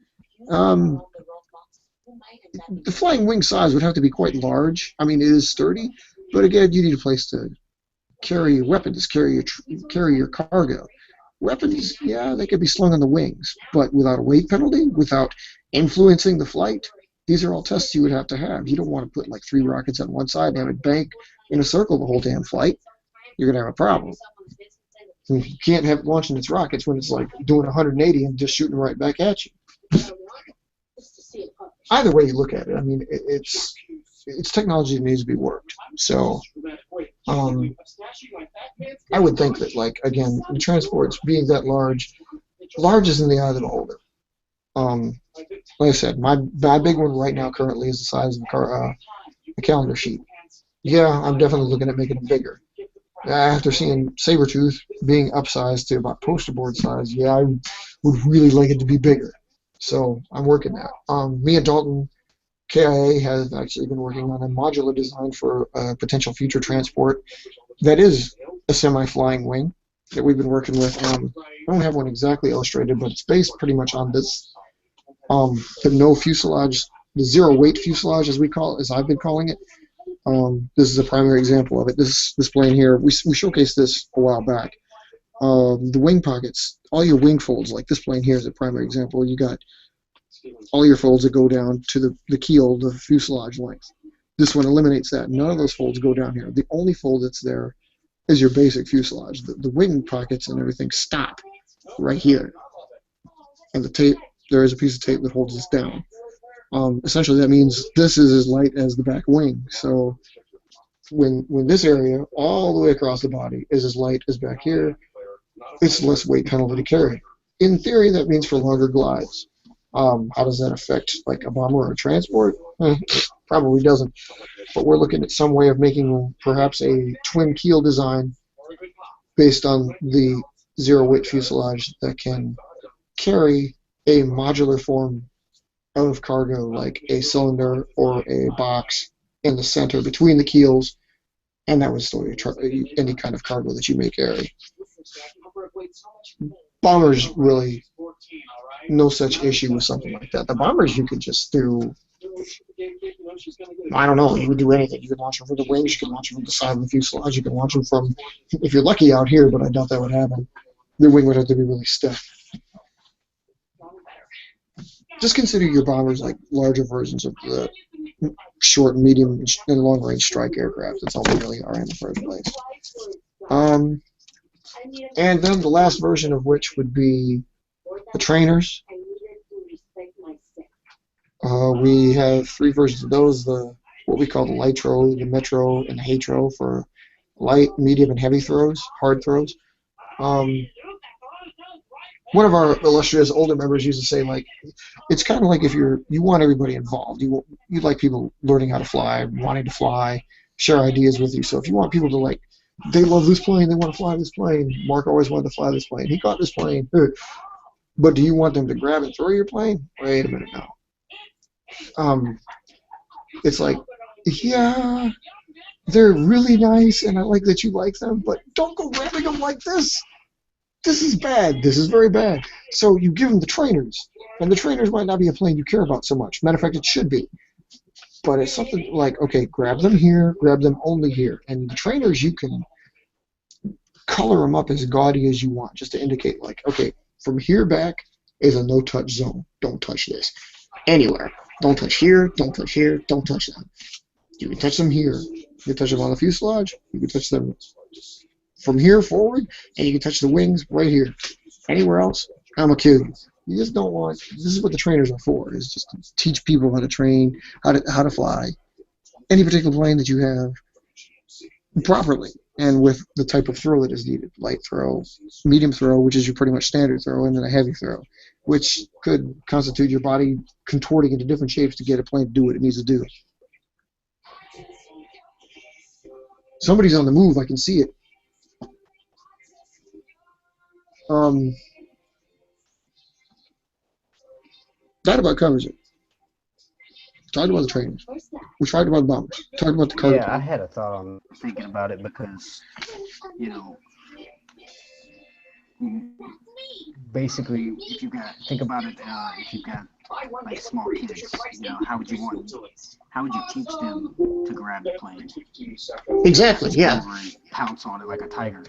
[SPEAKER 1] The flying wing size would have to be quite large. I mean, it is sturdy, but again, you need a place to carry your weapons, carry your cargo. Weapons, yeah, they could be slung on the wings, but without a weight penalty, without influencing the flight, these are all tests you would have to have. You don't want to put like 3 rockets on one side and have it bank in a circle the whole damn flight. You're going to have a problem. You can't have it launching its rockets when it's like doing 180 and just shooting right back at you. Either way you look at it, I mean, it's technology that needs to be worked. So I would think that, like, again, the transports being that large is in the eye of the beholder. Like I said, my big one right now currently is the size of a calendar sheet. Yeah, I'm definitely looking at making it bigger. After seeing Sabretooth being upsized to about poster board size, yeah, I would really like it to be bigger. So I'm working that. Me and Dalton, KIA, have actually been working on a modular design for a potential future transport that is a semi-flying wing that we've been working with. I don't have one exactly illustrated, but it's based pretty much on this. The no fuselage, the zero weight fuselage, as I've been calling it. This is a primary example of it. This plane here, we showcased this a while back. The wing pockets, all your wing folds, like this plane here is a primary example. You got all your folds that go down to the keel, the fuselage length. This one eliminates that. None of those folds go down here. The only fold that's there is your basic fuselage. The wing pockets and everything stop right here. And the tape, there is a piece of tape that holds this down. Essentially, that means this is as light as the back wing. So when this area, all the way across the body, is as light as back here, it's less weight penalty to carry. In theory, that means for longer glides. How does that affect like a bomber or a transport? Probably doesn't. But we're looking at some way of making perhaps a twin keel design based on the zero weight fuselage that can carry a modular form of cargo, like a cylinder or a box in the center between the keels, and that would store any kind of cargo that you may carry. Bombers, really no such issue with something like that. The bombers, you could just do, I don't know, you would do anything. You could launch them from the wings, you could launch them from the side of the fuselage, you could launch them from, if you're lucky out here, but I doubt that would happen, the wing would have to be really stiff. Just consider your bombers like larger versions of the short, medium, and long-range strike aircraft. That's all they really are in the first place. And then the last version of which would be the trainers. We have 3 versions of those: what we call the light throw, the metro, and the hay throw for light, medium, and heavy throws, hard throws. One of our illustrious older members used to say, like, it's kind of like if you want everybody involved. You like people learning how to fly, wanting to fly, share ideas with you. So if you want people to, like, they love this plane, they want to fly this plane. Mark always wanted to fly this plane. He got this plane. But do you want them to grab and throw your plane? Wait a minute now. It's like, yeah, they're really nice, and I like that you like them, but don't go grabbing them like this. This is bad. This is very bad. So you give them the trainers, and the trainers might not be a plane you care about so much. Matter of fact, it should be. but it's something like, okay, grab them here, grab them only here. And the trainers, you can color them up as gaudy as you want, just to indicate, like, okay, from here back is a no-touch zone. Don't touch this. Anywhere. Don't touch here, don't touch here, don't touch them. You can touch them here. You can touch them on the fuselage. You can touch them from here forward, and you can touch the wings right here. Anywhere else, I'm going to kill you. You just don't want. This is what the trainers are for. Is just to teach people how to train, how to fly, any particular plane that you have properly, and with the type of throw that is needed: light throw, medium throw, which is your pretty much standard throw, and then a heavy throw, which could constitute your body contorting into different shapes to get a plane to do what it needs to do. Somebody's on the move. I can see it. That about covers it. Talked about the trainers. We talked about the bombers. Talked about the cargo.
[SPEAKER 2] Yeah, I had a thought on thinking about it because, you know, basically, if you got think about it, if you've got like small kids, you know, how would you teach them to grab the plane?
[SPEAKER 1] Exactly. Yeah.
[SPEAKER 2] Over and pounce on it like a tiger.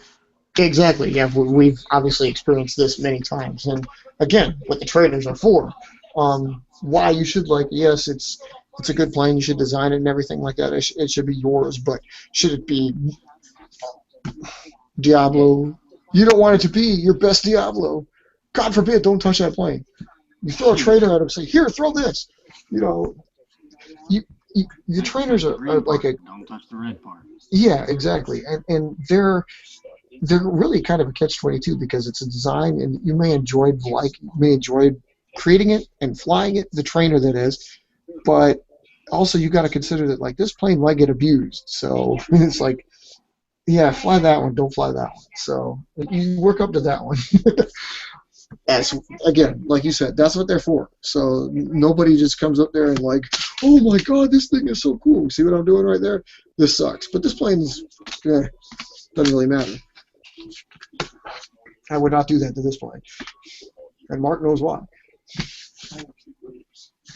[SPEAKER 1] Exactly. Yeah. We've obviously experienced this many times, and again, what the trainers are for. Why you should, like, yes, it's a good plane. You should design it and everything like that. It should be yours, but should it be Diablo? You don't want it to be your best Diablo. God forbid, don't touch that plane. You throw a trainer at him and say, here, throw this. You know, the trainers are like a...
[SPEAKER 2] Don't touch the red part.
[SPEAKER 1] Yeah, exactly. And they're really kind of a catch-22 because it's a design, and you may enjoy creating it and flying it, the trainer that is, but also you got to consider that, like, this plane might get abused. So it's like, yeah, fly that one, don't fly that one. So you work up to that one. As again, like you said, that's what they're for. So nobody just comes up there and like, oh my God, this thing is so cool. See what I'm doing right there? This sucks. But this plane's doesn't really matter. I would not do that to this plane. And Mark knows why.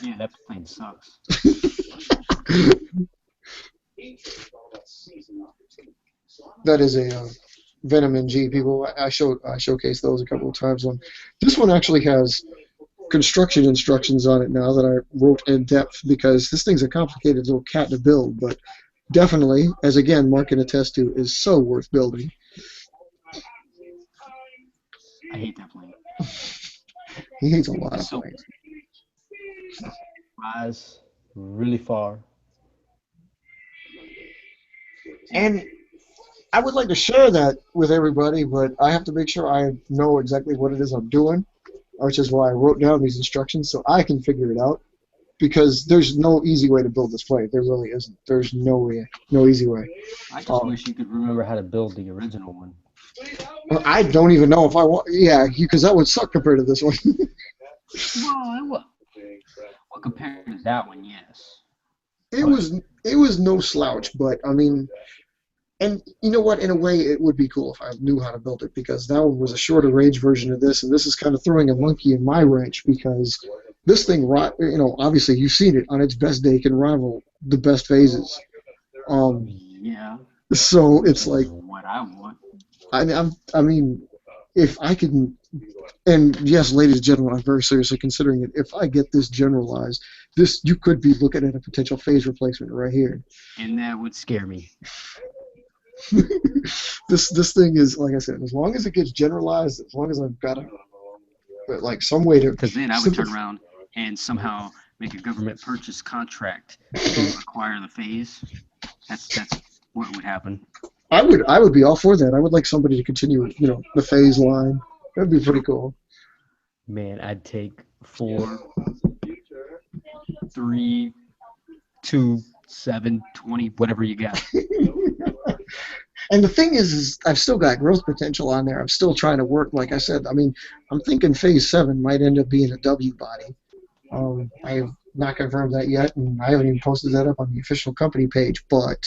[SPEAKER 2] Yeah, that plane sucks.
[SPEAKER 1] That is a Venom NG, people. I showcased those a couple of times. This one actually has construction instructions on it now that I wrote in depth because this thing's a complicated little cat to build, but definitely, as again Mark can attest to, is so worth building.
[SPEAKER 2] I hate that plane.
[SPEAKER 1] He hates a lot of planes.
[SPEAKER 2] Flies really far.
[SPEAKER 1] And I would like to share that with everybody, but I have to make sure I know exactly what it is I'm doing, which is why I wrote down these instructions so I can figure it out. Because there's no easy way to build this plane. There really isn't. There's no easy way.
[SPEAKER 2] I just wish you could remember how to build the original one.
[SPEAKER 1] I don't even know if I want. Yeah, because that would suck compared to this one.
[SPEAKER 2] Well, compared to that one, yes.
[SPEAKER 1] It was no slouch, but I mean, and you know what? In a way, it would be cool if I knew how to build it because that one was a shorter range version of this, and this is kind of throwing a monkey in my wrench because this thing, you know, obviously you've seen it on its best day can rival the best phases.
[SPEAKER 2] Yeah.
[SPEAKER 1] So it's like
[SPEAKER 2] what I want.
[SPEAKER 1] I mean, if I can, and yes, ladies and gentlemen, I'm very seriously considering it. If I get this generalized, you could be looking at a potential phase replacement right here.
[SPEAKER 2] And that would scare me.
[SPEAKER 1] This thing is, like I said, as long as it gets generalized, as long as I've got some way to.
[SPEAKER 2] Because then I would turn around and somehow make a government purchase contract to acquire the phase. That's what would happen.
[SPEAKER 1] I would be all for that. I would like somebody to continue, you know, the phase line. That'd be pretty cool.
[SPEAKER 2] Man, I'd take 4, 3, 2, 7, 20, whatever you got.
[SPEAKER 1] And the thing is I've still got growth potential on there. I'm still trying to work. Like I said, I mean, I'm thinking phase 7 might end up being a W body. I have not confirmed that yet, and I haven't even posted that up on the official company page, but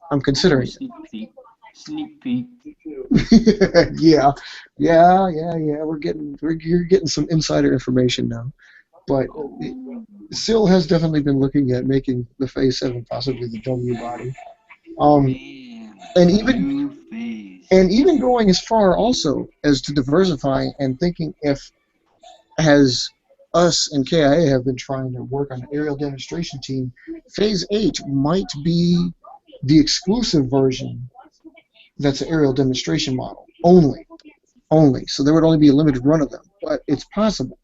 [SPEAKER 1] I'm considering it.
[SPEAKER 2] Sneak peek.
[SPEAKER 1] Yeah. You're getting some insider information now. But SIL has definitely been looking at making the Phase 7 possibly the W body. And even going as far also as to diversify and thinking if, as us and KIA have been trying to work on an aerial demonstration team, Phase 8 might be the exclusive version that's an aerial demonstration model only. So there would only be a limited run of them, but it's possible.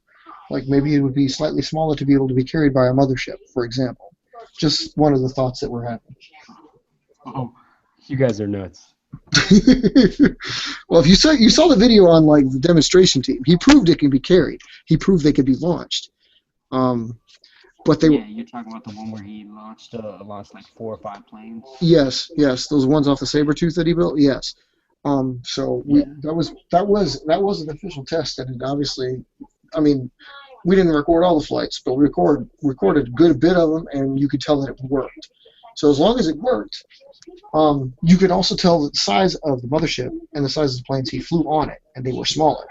[SPEAKER 1] Like maybe it would be slightly smaller to be able to be carried by a mothership, for example. Just one of the thoughts that we're having.
[SPEAKER 2] Oh, you guys are nuts.
[SPEAKER 1] Well, if you saw the video on like the demonstration team, he proved it can be carried. He proved they could be launched. But they
[SPEAKER 2] you're talking about the one where he launched like 4 or 5 planes.
[SPEAKER 1] Yes, those ones off the Sabertooth that he built. Yes. So that was an official test, and it obviously, I mean, we didn't record all the flights, but we recorded a good bit of them, and you could tell that it worked. So as long as it worked, you could also tell the size of the mothership and the size of the planes he flew on it, and they were smaller.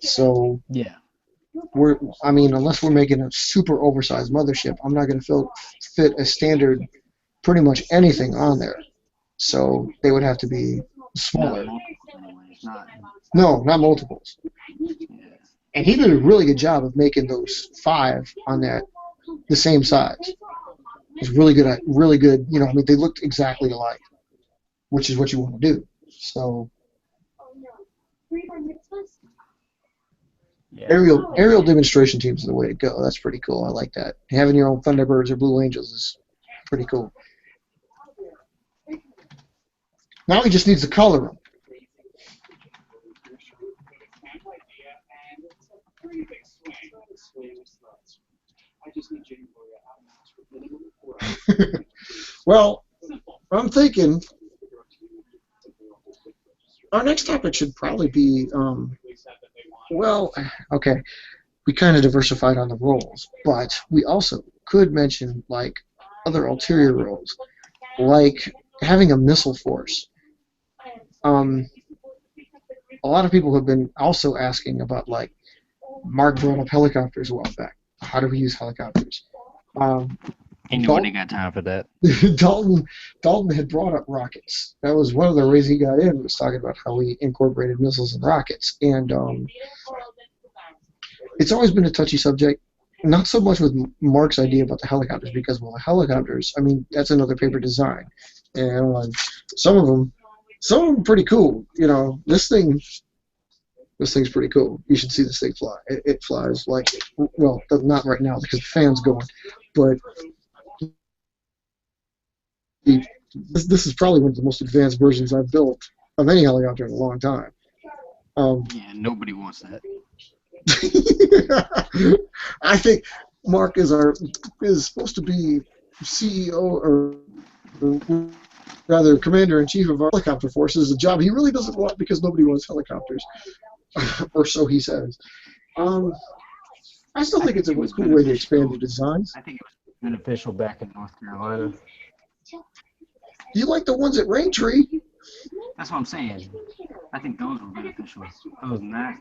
[SPEAKER 1] So
[SPEAKER 2] yeah,
[SPEAKER 1] unless we're making a super oversized mothership, I'm not going to fit a standard pretty much anything on there. So they would have to be smaller. No, not multiples. And he did a really good job of making those 5 on that the same size. It was really good. You know, I mean, they looked exactly alike, which is what you want to do. So aerial demonstration teams are the way to go. That's pretty cool. I like that. Having your own Thunderbirds or Blue Angels is pretty cool. Now he just needs to color them. Well, I'm thinking our next topic should probably be, okay, we kind of diversified on the roles, but we also could mention like other ulterior roles, like having a missile force. A lot of people have been also asking about, like, Mark brought up helicopters a while back. How do we use helicopters?
[SPEAKER 2] Ain't nobody got time for that.
[SPEAKER 1] Dalton had brought up rockets. That was one of the ways he got in, was talking about how we incorporated missiles and rockets. And it's always been a touchy subject, not so much with Mark's idea about the helicopters, because, well, the helicopters, I mean, that's another paper design. And some of them pretty cool. You know, this thing's pretty cool. You should see this thing fly. It flies like, well, not right now because the fan's going, but this is probably one of the most advanced versions I've built of any helicopter in a long time.
[SPEAKER 2] Yeah, nobody wants that.
[SPEAKER 1] I think Mark is supposed to be CEO or rather commander-in-chief of our helicopter forces, a job he really doesn't want because nobody wants helicopters, or so he says. I still think it's a cool way to expand the designs.
[SPEAKER 2] I think it was beneficial back in North Carolina.
[SPEAKER 1] You like the ones at Raintree?
[SPEAKER 2] That's what I'm saying. I think those were beneficial. Other than that.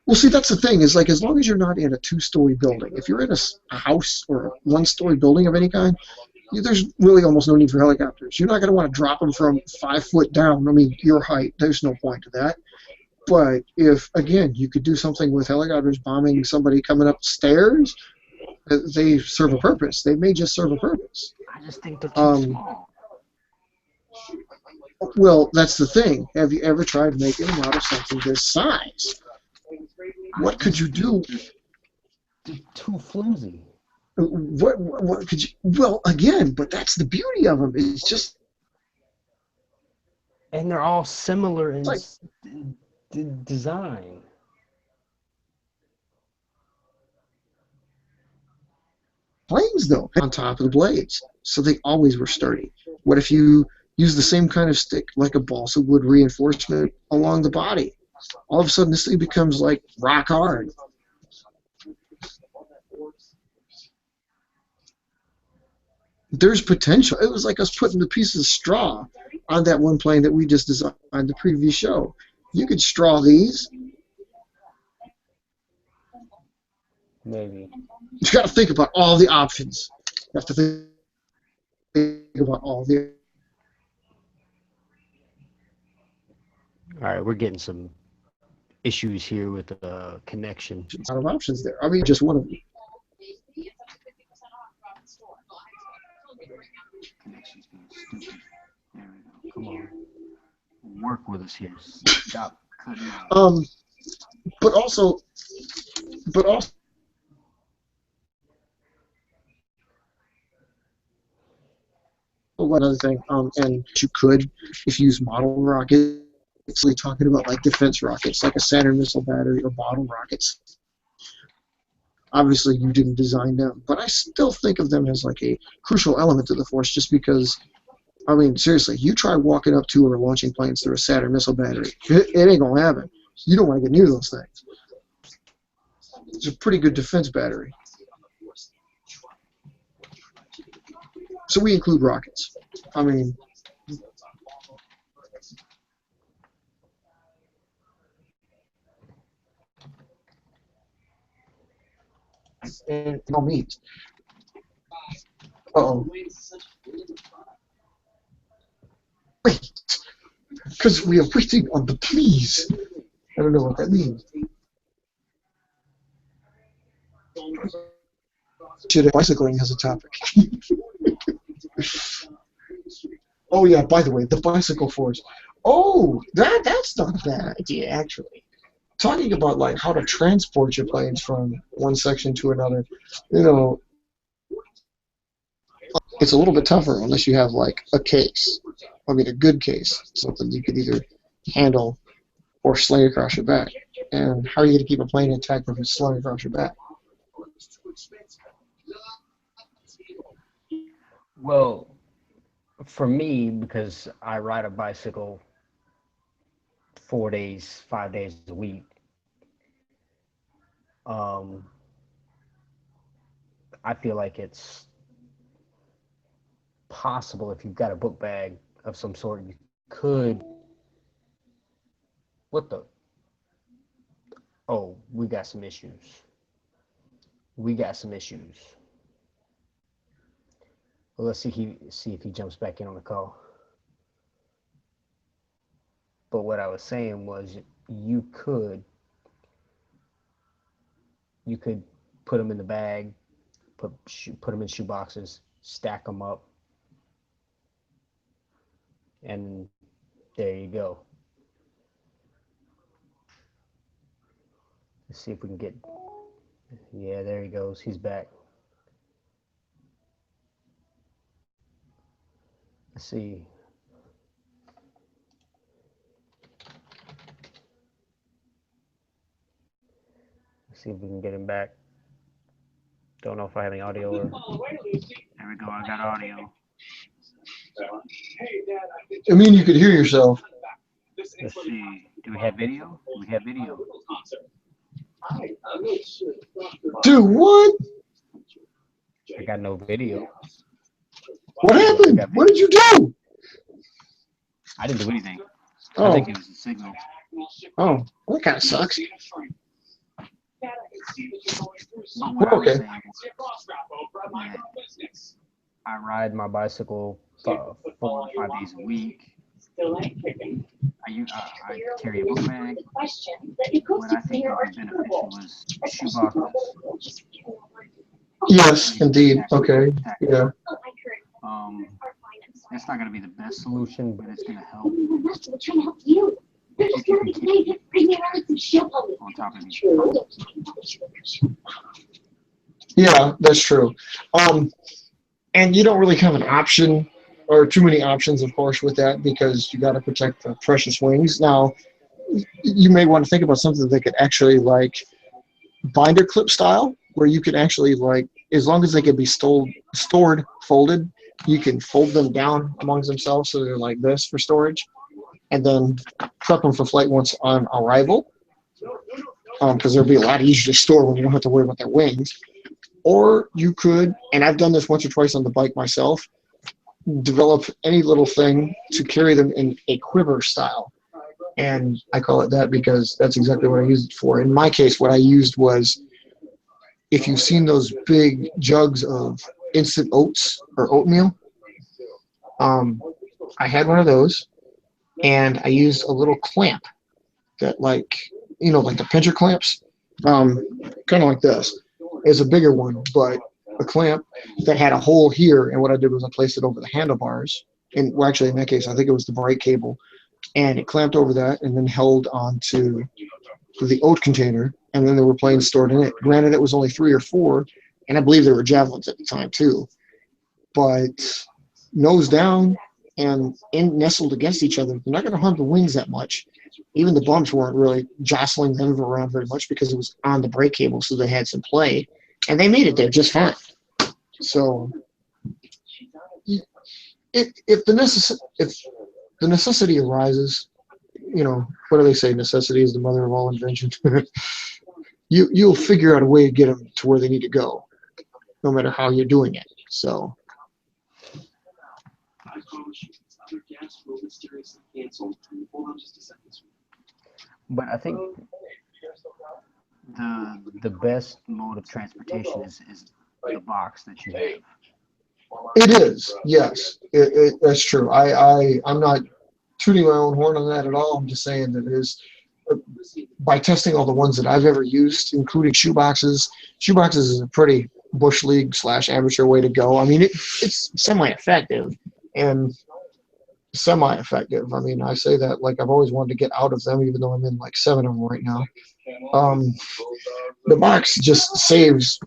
[SPEAKER 1] Well, see, that's the thing, is like as long as you're not in a 2-story building, if you're in a house or a 1-story building of any kind, there's really almost no need for helicopters. You're not going to want to drop them from 5 foot down. I mean, your height, there's no point to that. But if, again, you could do something with helicopters bombing somebody coming up stairs, they serve a purpose. They may just serve a purpose.
[SPEAKER 2] I just think they're too small.
[SPEAKER 1] Well, that's the thing. Have you ever tried making them out of something this size? What could you do?
[SPEAKER 2] They're too flimsy.
[SPEAKER 1] What could you? Well, again, but that's the beauty of them. It's just,
[SPEAKER 2] and they're all similar in
[SPEAKER 1] like,
[SPEAKER 2] design.
[SPEAKER 1] Planes, though, on top of the blades, so they always were sturdy. What if you use the same kind of stick, like a balsa wood reinforcement along the body? All of a sudden, this thing becomes like rock hard. There's potential. It was like us putting the pieces of straw on that one plane that we just designed on the previous show. You could straw these.
[SPEAKER 2] Maybe.
[SPEAKER 1] You got to think about all the options. You have to think about all the
[SPEAKER 4] All right, we're getting some issues here with the connection.
[SPEAKER 1] lot of options there. I mean, just one of them.
[SPEAKER 2] Connection's being stupid. There we go. Come on. Work with us here. Stop cutting out.
[SPEAKER 1] But also another thing, and you could, if you use model rockets, actually talking about like defense rockets, like a Saturn missile battery or bottle rockets. Obviously, you didn't design them, but I still think of them as like a crucial element to the force, just because. I mean, seriously, you try walking up to or launching planes through a Saturn missile battery, it ain't gonna happen. You don't want to get near those things. It's a pretty good defense battery. So we include rockets. I mean, and no meat. Uh-oh. Wait, because we are waiting on the please. I don't know what that means. Bicycling has a topic. Oh yeah, by the way, the bicycle force. Oh, that's not a bad idea, actually. Talking about like how to transport your planes from one section to another, you know, it's a little bit tougher unless you have like a case. I mean, a good case, something you could either handle or sling across your back. And how are you going to keep a plane intact if it's slung across your back?
[SPEAKER 2] Well, for me, because I ride a bicycle 4 days, 5 days a week, I feel like it's possible if you've got a book bag of some sort, you could. What the? Oh, we got some issues. We got some issues. Well, let's see if he jumps back in on the call. But what I was saying was you could put them in the bag, put them in shoe boxes, stack them up, and there you go. Let's see if we can get. Yeah, there he goes. He's back. Let's see. Let's see if we can get him back. Don't know if I have any audio or. There we go. I got audio.
[SPEAKER 1] I mean, you could hear yourself.
[SPEAKER 2] Let's see. Do we have video? Do we have video?
[SPEAKER 1] Dude, what?
[SPEAKER 2] I got no video.
[SPEAKER 1] What happened? What did you do?
[SPEAKER 2] I didn't do anything.
[SPEAKER 1] Oh.
[SPEAKER 2] I think it was the signal.
[SPEAKER 1] Oh, that kind of sucks.
[SPEAKER 2] But what I was
[SPEAKER 1] Okay.
[SPEAKER 2] saying was that I ride my bicycle 4 or 5 days a week. I carry a book bag. What I think would be beneficial was shoe boxes.
[SPEAKER 1] Yes, indeed. Okay. Yeah.
[SPEAKER 2] That's not going to be the best solution, but it's going to help.
[SPEAKER 6] We're trying to help you. We're just going to get some shit
[SPEAKER 2] On top of these.
[SPEAKER 1] Yeah, that's true. And you don't really have an option or too many options, of course, with that because you got to protect the precious wings. Now, you may want to think about something that could actually like binder clip style, where you can actually like, as long as they can be stored folded, you can fold them down amongst themselves so they're like this for storage, and then prep them for flight once on arrival, because they'll be a lot easier to store when you don't have to worry about their wings. Or you could, and I've done this once or twice on the bike myself, develop any little thing to carry them in a quiver style. And I call it that because that's exactly what I used it for. In my case, what I used was if you've seen those big jugs of instant oats or oatmeal, I had one of those, and I used a little clamp that, like, like the pincher clamps, kind of like this. It's a bigger one, but a clamp that had a hole here, and what I did was I placed it over the handlebars, and well, actually in that case, I think it was the brake cable, and it clamped over that and then held onto the oat container, and then there were planes stored in it. Granted, it was only 3 or 4, and I believe there were javelins at the time too, but nose down and nestled against each other, they're not going to harm the wings that much. Even the bumps weren't really jostling them around very much because it was on the brake cable, so they had some play, and they made it there just fine. So, if the necessity arises, what do they say? Necessity is the mother of all invention. You'll figure out a way to get them to where they need to go, no matter how you're doing it. So.
[SPEAKER 2] But I think the best mode of transportation is the box that you have.
[SPEAKER 1] It is, yes. That's true. I'm not tooting my own horn on that at all. I'm just saying that it is, by testing all the ones that I've ever used, including shoeboxes. Shoeboxes is a pretty bush league / amateur way to go. I mean, it's semi-effective and semi-effective. I mean, I say that like I've always wanted to get out of them, even though I'm in like 7 of them right now. The box just saves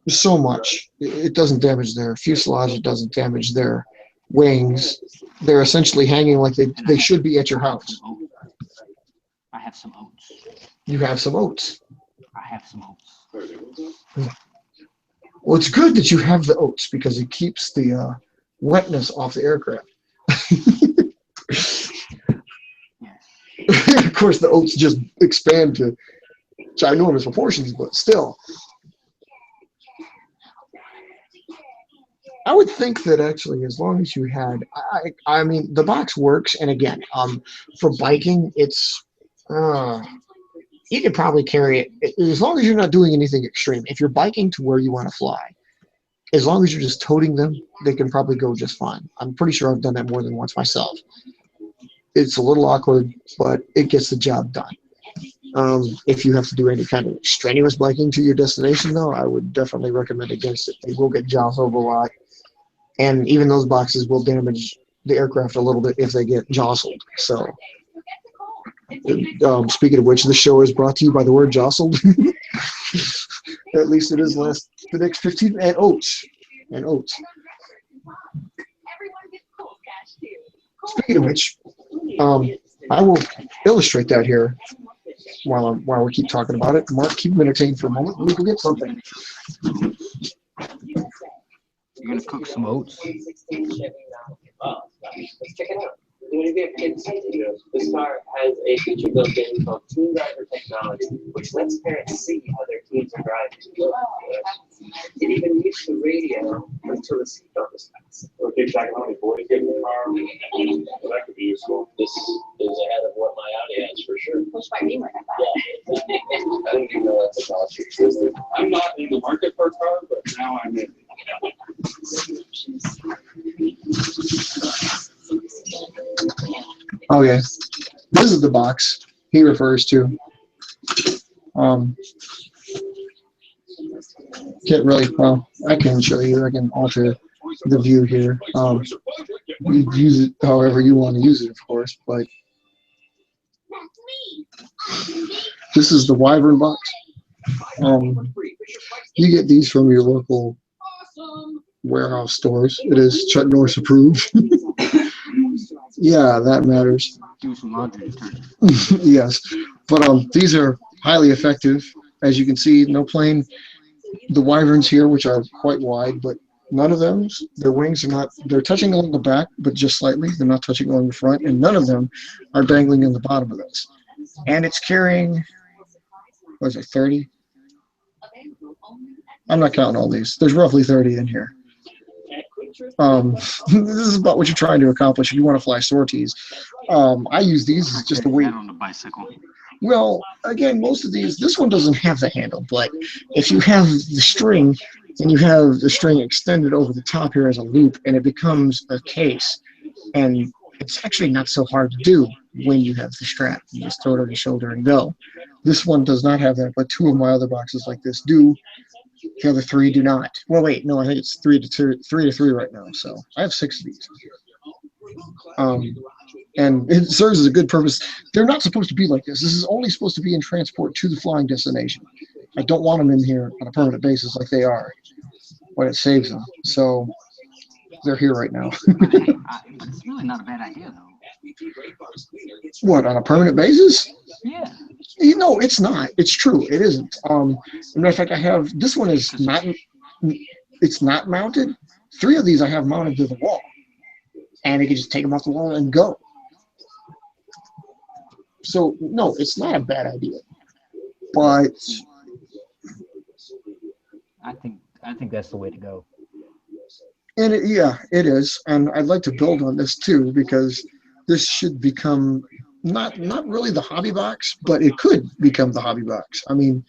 [SPEAKER 1] so much. It doesn't damage their fuselage. It doesn't damage their wings. They're essentially hanging like they should be at your house.
[SPEAKER 2] I have some oats.
[SPEAKER 1] You have some oats.
[SPEAKER 2] I have some oats.
[SPEAKER 1] Well, it's good that you have the oats because it keeps the wetness off the aircraft. Of course, the oats just expand to ginormous proportions, but still. I would think that actually, as long as you had, I mean, the box works, and again, for biking, it's, you could probably carry it, as long as you're not doing anything extreme. If you're biking to where you want to fly, as long as you're just toting them, they can probably go just fine. I'm pretty sure I've done that more than once myself. It's a little awkward, but it gets the job done. If you have to do any kind of strenuous biking to your destination, though, I would definitely recommend against it. They will get jostled a lot, and even those boxes will damage the aircraft a little bit if they get jostled. So, speaking of which, the show is brought to you by the word jostled. At least it is the next 15, and oats. And oats. Speaking of which, I will illustrate that here while we keep talking about it. Mark, keep them entertained for a moment. Let me go get something.
[SPEAKER 2] You're gonna cook some oats.
[SPEAKER 3] Let's check it out. This car has a feature built in called Team Driver Technology, which lets parents see how their teens are driving. It even uses the radio to receive on the spots.
[SPEAKER 7] Or keep track of how many boys get in the car. Well, that could be useful.
[SPEAKER 3] This is ahead of what my Audi has for sure.
[SPEAKER 6] Which might be more than that.
[SPEAKER 3] Yeah. I didn't even know that technology existed.
[SPEAKER 7] I'm not in the market for a car, but now I'm in.
[SPEAKER 1] Okay, this is the box he refers to. Can't really, well, I can show you. I can alter the view here. You use it however you want to use it, of course, but this is the Wyvern box. You get these from your local warehouse stores. It is Chuck Norris approved. Yeah, that matters.
[SPEAKER 2] Do some laundry detergent.
[SPEAKER 1] Yes, but these are highly effective. As you can see, no plane. The Wyverns here, which are quite wide, but none of them, their wings are not, they're touching along the back, but just slightly. They're not touching along the front, and none of them are dangling in the bottom of this. And it's carrying, what is it, 30? I'm not counting all these. There's roughly 30 in here. This is about what you're trying to accomplish if you want to fly sorties. I use these as just a way.
[SPEAKER 2] On the bicycle.
[SPEAKER 1] Well, again, most of these, this one doesn't have the handle, but if you have the string and you have the string extended over the top here as a loop, and it becomes a case, and it's actually not so hard to do when you have the strap. You just throw it over your shoulder and go. This one does not have that, but two of my other boxes like this do. The other three do not. Well, wait, no, I think it's 3 to 3 right now. So I have 6 of these. And it serves as a good purpose. They're not supposed to be like this. This is only supposed to be in transport to the flying destination. I don't want them in here on a permanent basis like they are, but it saves them. So they're here right now.
[SPEAKER 2] But hey, but it's really not a bad idea, though.
[SPEAKER 1] What, on a permanent basis?
[SPEAKER 2] Yeah.
[SPEAKER 1] No, it's not. It's true. It isn't. As a matter of fact, I have this one is not. It's not mounted. 3 of these I have mounted to the wall, and you can just take them off the wall and go. So no, it's not a bad idea. But
[SPEAKER 2] I think that's the way to go.
[SPEAKER 1] and yeah, it is. And I'd like to build on this too, because this should become not really the hobby box, but it could become the hobby box. I mean,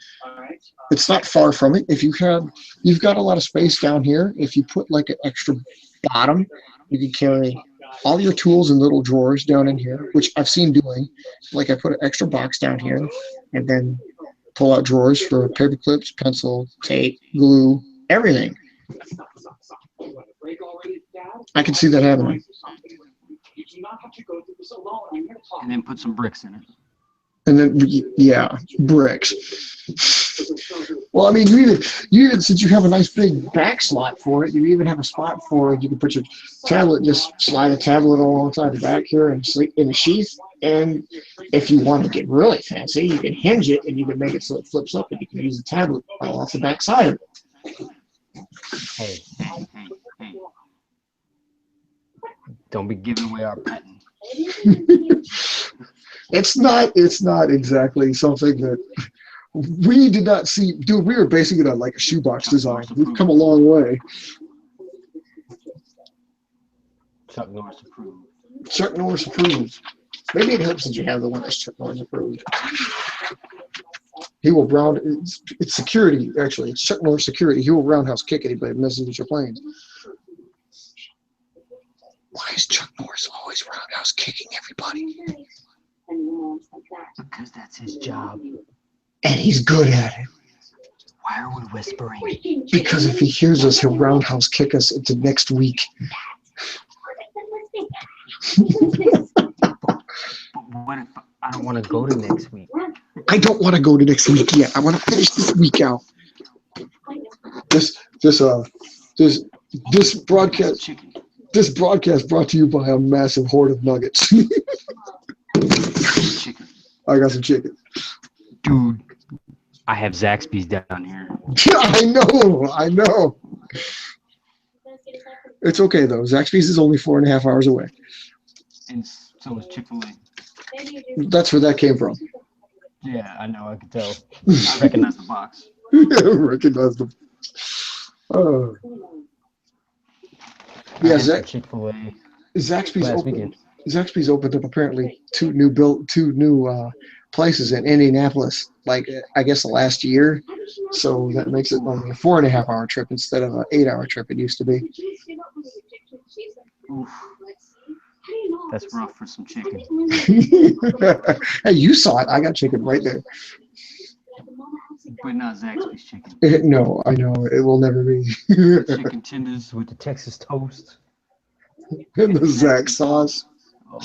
[SPEAKER 1] it's not far from it. If you've got a lot of space down here. If you put like an extra bottom, you can carry all your tools in little drawers down in here, which I've seen doing. Like I put an extra box down here, and then pull out drawers for paper clips, pencil, tape, glue, everything. I can see that happening.
[SPEAKER 2] And then put some bricks in it.
[SPEAKER 1] And then, yeah, bricks. Well, I mean, you even since you have a nice big back slot for it, you even have a spot for it. You can put your tablet, just slide a tablet alongside the back here and sleep in a sheath. And if you want to get really fancy, you can hinge it and you can make it so it flips up, and you can use the tablet off the back side of it.
[SPEAKER 2] Hey. Don't be giving away our patent.
[SPEAKER 1] It's not exactly something that we did not see. Dude, we were basing it on like a shoebox design. We've come a long way.
[SPEAKER 2] Chuck Norris approved.
[SPEAKER 1] Chuck Norris approved. Maybe it helps that you have the one that's Chuck Norris approved. He will it's security, actually. It's Chuck Norris security. He will roundhouse kick anybody that messes with your planes. Why is Chuck Norris always roundhouse kicking everybody?
[SPEAKER 2] Because that's his job.
[SPEAKER 1] And he's good at it.
[SPEAKER 2] Why are we whispering?
[SPEAKER 1] Because if he hears us, he'll roundhouse kick us into next week.
[SPEAKER 2] But what if I don't want to go to next week?
[SPEAKER 1] I don't want to go to next week yet. I want to finish this week out. This broadcast brought to you by a massive hoard of nuggets.
[SPEAKER 2] Chicken.
[SPEAKER 1] I got some chicken.
[SPEAKER 2] Dude, I have Zaxby's down here.
[SPEAKER 1] I know. It's okay though. Zaxby's is only 4.5 hours away.
[SPEAKER 2] And so is Chick-fil-A.
[SPEAKER 1] That's where that came from.
[SPEAKER 2] Yeah, I know. I can tell. I recognize the box.
[SPEAKER 1] Recognize them. Oh. Yeah,
[SPEAKER 2] Chick-fil-A.
[SPEAKER 1] Zaxby's open. Zaxby's opened up apparently two new places in Indianapolis, like I guess the last year. So that makes it only a 4.5 hour trip instead of an 8 hour trip it used to be.
[SPEAKER 2] Oof. That's rough for some chicken.
[SPEAKER 1] Hey, you saw it. I got chicken right there.
[SPEAKER 2] But not Zaxby's chicken.
[SPEAKER 1] No, I know. It will never be.
[SPEAKER 2] Chicken tenders with the Texas toast.
[SPEAKER 1] And the Zax sauce.
[SPEAKER 2] Oh,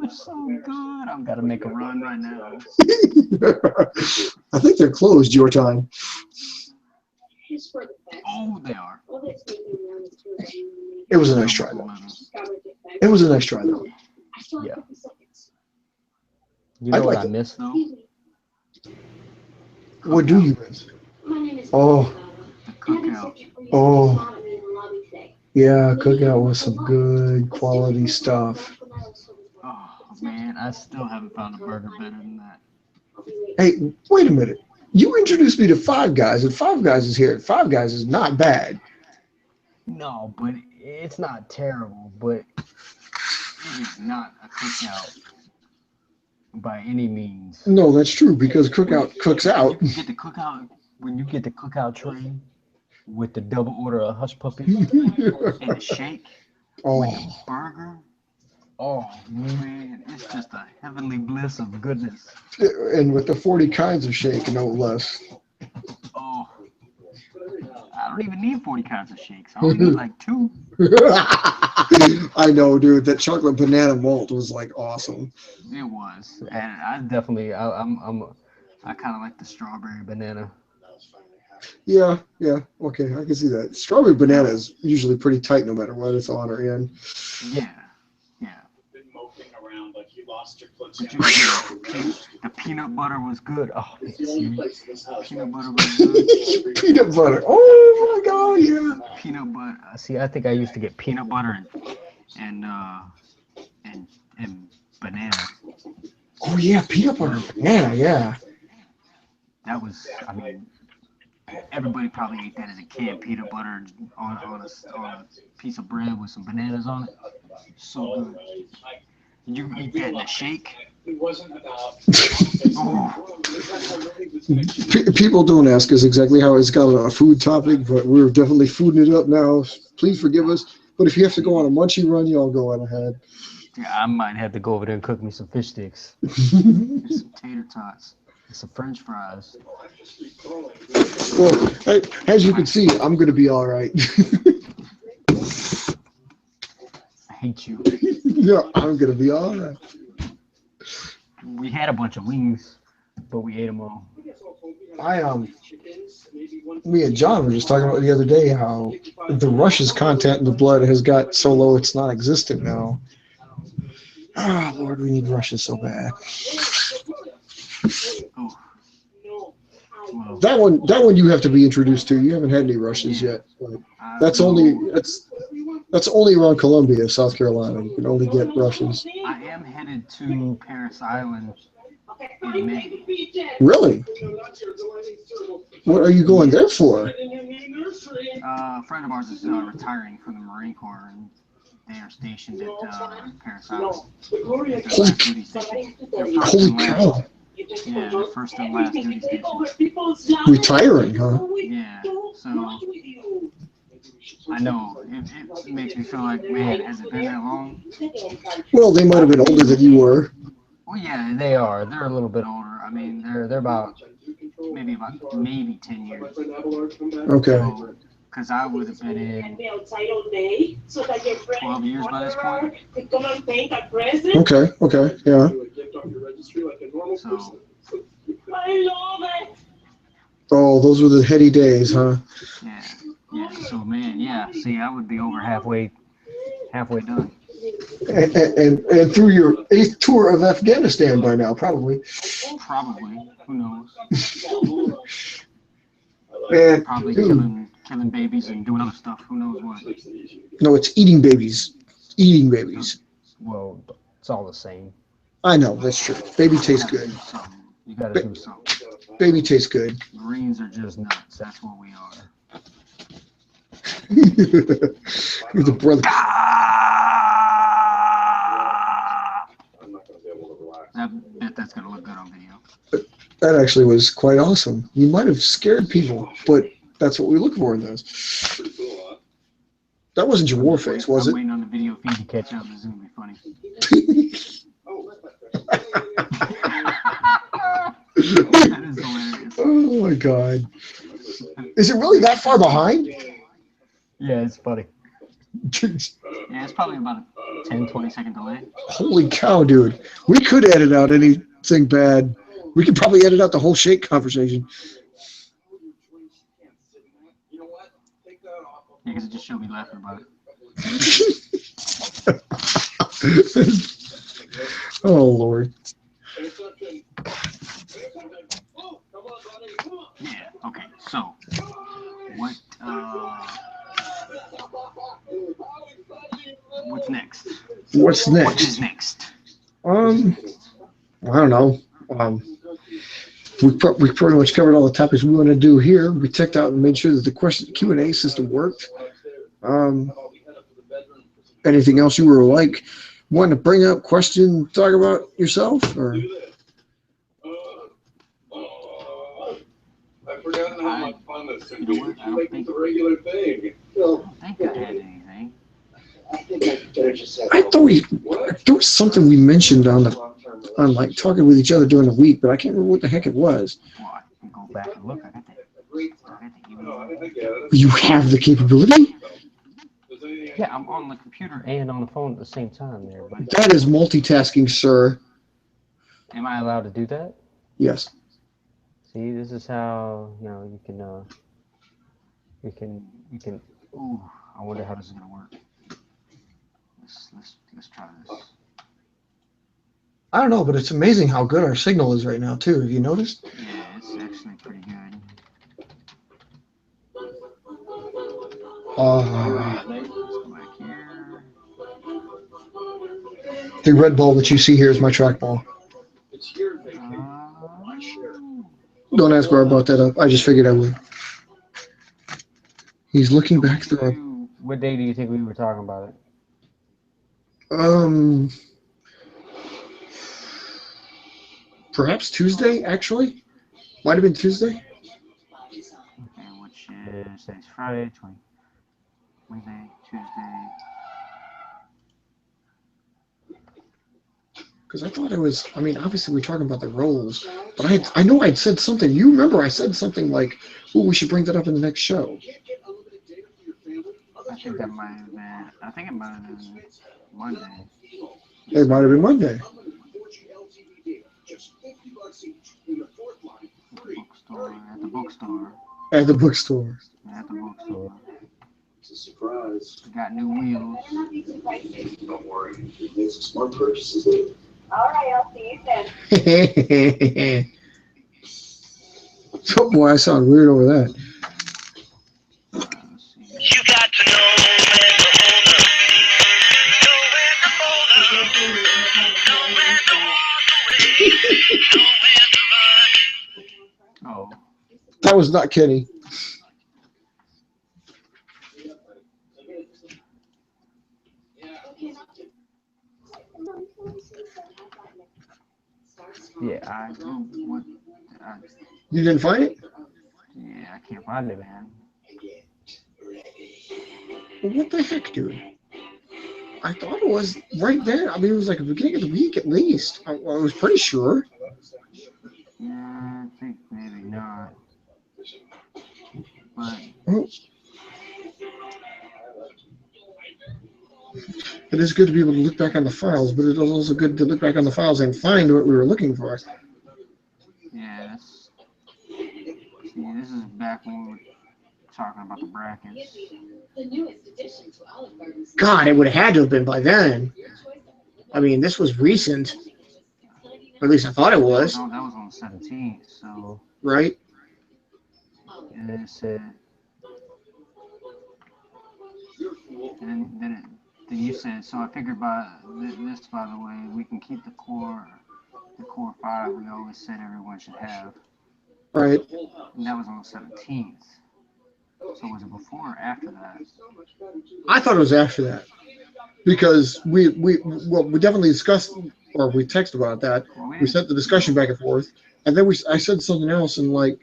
[SPEAKER 2] it's so good. I've got to make a run right now.
[SPEAKER 1] I think they're closed your time.
[SPEAKER 2] Oh, they are.
[SPEAKER 1] It was a nice try, though. It was a nice try, though.
[SPEAKER 2] Yeah. You know what I miss, though?
[SPEAKER 1] What do you miss? Oh.
[SPEAKER 2] The cookout.
[SPEAKER 1] Oh. Yeah, cookout was some good quality stuff.
[SPEAKER 2] Oh, man, I still haven't found a burger better than that.
[SPEAKER 1] Hey, wait a minute. You introduced me to Five Guys, and Five Guys is here. Five Guys is not bad.
[SPEAKER 2] No, but it's not terrible, but it is not a cookout. by any means.
[SPEAKER 1] No, that's true because cookout cooks out.
[SPEAKER 2] You get the cookout when you get the cookout tray with the double order of hush puppy and a shake with
[SPEAKER 1] Oh,
[SPEAKER 2] the burger. Oh man, it's just a heavenly bliss of goodness.
[SPEAKER 1] and with the 40 kinds of shake, no less.
[SPEAKER 2] Oh, I don't even need 40 kinds of shakes. I only need like 2.
[SPEAKER 1] I know, dude. That chocolate banana malt was like awesome.
[SPEAKER 2] It was, and I definitely, I kind of like the strawberry banana.
[SPEAKER 1] Yeah, okay, I can see that. Strawberry banana is usually pretty tight no matter what it's on or in.
[SPEAKER 2] Yeah.
[SPEAKER 7] Been moping around like you lost your
[SPEAKER 2] But
[SPEAKER 7] clutch.
[SPEAKER 2] the peanut butter was good. Oh, peanut butter was good.
[SPEAKER 1] Peanut butter. Oh my god, yeah.
[SPEAKER 2] Peanut butter. See, I think I used to get peanut butter and banana.
[SPEAKER 1] Oh yeah, peanut butter and banana, yeah.
[SPEAKER 2] That was, I mean, everybody probably ate that as a kid. Peanut butter on a piece of bread with some bananas on it. So good. Did you eat that in a shake?
[SPEAKER 7] It wasn't about.
[SPEAKER 2] Oh,
[SPEAKER 1] People don't ask us exactly how it's got a food topic, but we're definitely fooding it up now. Please forgive us. But if you have to go on a munchie run, y'all go on ahead.
[SPEAKER 2] yeah, I might have to go over there and cook me some fish sticks, and some tater tots, and some French fries.
[SPEAKER 1] Well, as you can see, I'm going to be all right.
[SPEAKER 2] I hate you.
[SPEAKER 1] Yeah, I'm going to be all right.
[SPEAKER 2] We had a bunch of wings, but we ate them all.
[SPEAKER 1] Me and John were just talking about the other day how the Russia's content in the blood has got so low it's non-existent now. Oh, Lord, we need Russia so bad.
[SPEAKER 2] Oh. Well,
[SPEAKER 1] That one you have to be introduced to. You haven't had any Russians yet. Like, that's only around Columbia, South Carolina. You can only get Russians.
[SPEAKER 2] I am headed to Paris Island in May.
[SPEAKER 1] Really? What are you going there for?
[SPEAKER 2] A friend of ours is retiring from the Marine Corps, and they are stationed at Paris Island.
[SPEAKER 1] Holy cow.
[SPEAKER 2] Yeah, their first and last duty station.
[SPEAKER 1] Retiring, huh?
[SPEAKER 2] Yeah, so I know it makes me feel like, man, has it been that long?
[SPEAKER 1] Well, they might have been older than you were.
[SPEAKER 2] Well, yeah, they are. They're a little bit older. I mean, they're about maybe 10 years.
[SPEAKER 1] Okay.
[SPEAKER 2] Because I would have been in 12 years by this point.
[SPEAKER 1] Okay, yeah.
[SPEAKER 2] So,
[SPEAKER 1] Oh, those were the heady days, huh?
[SPEAKER 2] yeah. So, man, yeah. See, I would be over halfway done.
[SPEAKER 1] And through your 8th tour of Afghanistan by now, probably.
[SPEAKER 2] Probably. Who knows?
[SPEAKER 1] And,
[SPEAKER 2] Probably
[SPEAKER 1] dude,
[SPEAKER 2] killing babies and doing other stuff. Who knows what?
[SPEAKER 1] no, it's eating babies. Eating babies.
[SPEAKER 2] Well, it's all the same.
[SPEAKER 1] I know, that's true. Baby tastes good.
[SPEAKER 2] You gotta do something.
[SPEAKER 1] Baby tastes good.
[SPEAKER 2] Marines are just nuts. That's what we are.
[SPEAKER 1] You're the brother.
[SPEAKER 2] I bet that's gonna look good on video.
[SPEAKER 1] That actually was quite awesome. You might have scared people, but that's what we look for in those. That wasn't your war face, was
[SPEAKER 2] I'm
[SPEAKER 1] it?
[SPEAKER 2] waiting on the video feed to catch up. This is gonna be funny. That is hilarious.
[SPEAKER 1] Oh my god. Is it really that far behind?
[SPEAKER 2] Yeah, it's funny. Yeah, it's probably about a 10-20 second delay.
[SPEAKER 1] Holy cow, dude. We could edit out anything bad. We could probably edit out the whole shake conversation.
[SPEAKER 2] Yeah, because it just showed me laughing about it.
[SPEAKER 1] Oh, Lord.
[SPEAKER 2] Yeah, okay, so what's next?
[SPEAKER 1] What's
[SPEAKER 2] What
[SPEAKER 1] next?
[SPEAKER 2] is next?
[SPEAKER 1] I don't know. We pretty much covered all the topics we want to do here. We checked out and made sure that the Q&A system worked. Anything else you were like wanting to bring up, question, talk about yourself? Or
[SPEAKER 2] You know what? I don't think
[SPEAKER 7] the regular thing.
[SPEAKER 2] I had anything.
[SPEAKER 1] I thought there was something we mentioned on like talking with each other during the week, but I can't remember what the heck it was.
[SPEAKER 2] Well, I can go back and look. I got the email.
[SPEAKER 1] You have the capability?
[SPEAKER 2] Yeah, I'm on the computer and on the phone at the same time there. But
[SPEAKER 1] That is multitasking, sir.
[SPEAKER 2] am I allowed to do that?
[SPEAKER 1] Yes.
[SPEAKER 2] See, this is how you can. Ooh, I wonder how this is gonna work. Let's try this.
[SPEAKER 1] I don't know, but it's amazing how good our signal is right now, too. Have you noticed?
[SPEAKER 2] Yeah, it's actually pretty good. Let's go back here.
[SPEAKER 1] The red ball that you see here is my trackball. Don't ask where I brought that up. I just figured I would. He's looking back through.
[SPEAKER 2] What day do you think we were talking about it?
[SPEAKER 1] Perhaps Tuesday, actually. Might have been Tuesday.
[SPEAKER 2] Okay, which is today's Friday, Wednesday, Tuesday.
[SPEAKER 1] Because I thought it was. I mean, obviously we're talking about the roles, but I know I'd said something. You remember I said something like, "Oh, we should bring that up in the next show."
[SPEAKER 2] I think that might have been. I think it might have been Monday.
[SPEAKER 1] It might have been Monday.
[SPEAKER 2] At the bookstore.
[SPEAKER 1] At the bookstore.
[SPEAKER 2] At the bookstore.
[SPEAKER 7] It's a surprise.
[SPEAKER 2] We got new wheels.
[SPEAKER 7] Don't worry. You made some smart purchases later.
[SPEAKER 6] All right, I'll see you then.
[SPEAKER 1] Oh boy, I sound weird over that.
[SPEAKER 8] You got to know when to hold up, know when to hold up, know when to walk away, know when to run.
[SPEAKER 2] Oh.
[SPEAKER 1] That was not Kenny.
[SPEAKER 2] Yeah,
[SPEAKER 1] You didn't find it?
[SPEAKER 2] yeah, I can't find it, man.
[SPEAKER 1] What the heck, dude? I thought it was right there. I mean, it was like the beginning of the week at least. I was pretty sure.
[SPEAKER 2] Yeah, I think maybe not. But
[SPEAKER 1] Oh. It is good to be able to look back on the files, but it is also good to look back on the files and find what we were looking for.
[SPEAKER 2] yeah, this is back when we were talking about the brackets.
[SPEAKER 1] God, it would have had to have been by then. I mean, this was recent. Or at least I thought it was.
[SPEAKER 2] No, that was on the 17th, so.
[SPEAKER 1] Right?
[SPEAKER 2] And then it said. And then you said, so I figured by this, by the way, we can keep the core 5 we always said everyone should have.
[SPEAKER 1] Right.
[SPEAKER 2] And that was on the 17th. So was it before or after that?
[SPEAKER 1] I thought it was after that. Because we definitely discussed, or we texted about that. We sent the discussion back and forth. And then I said something else and like,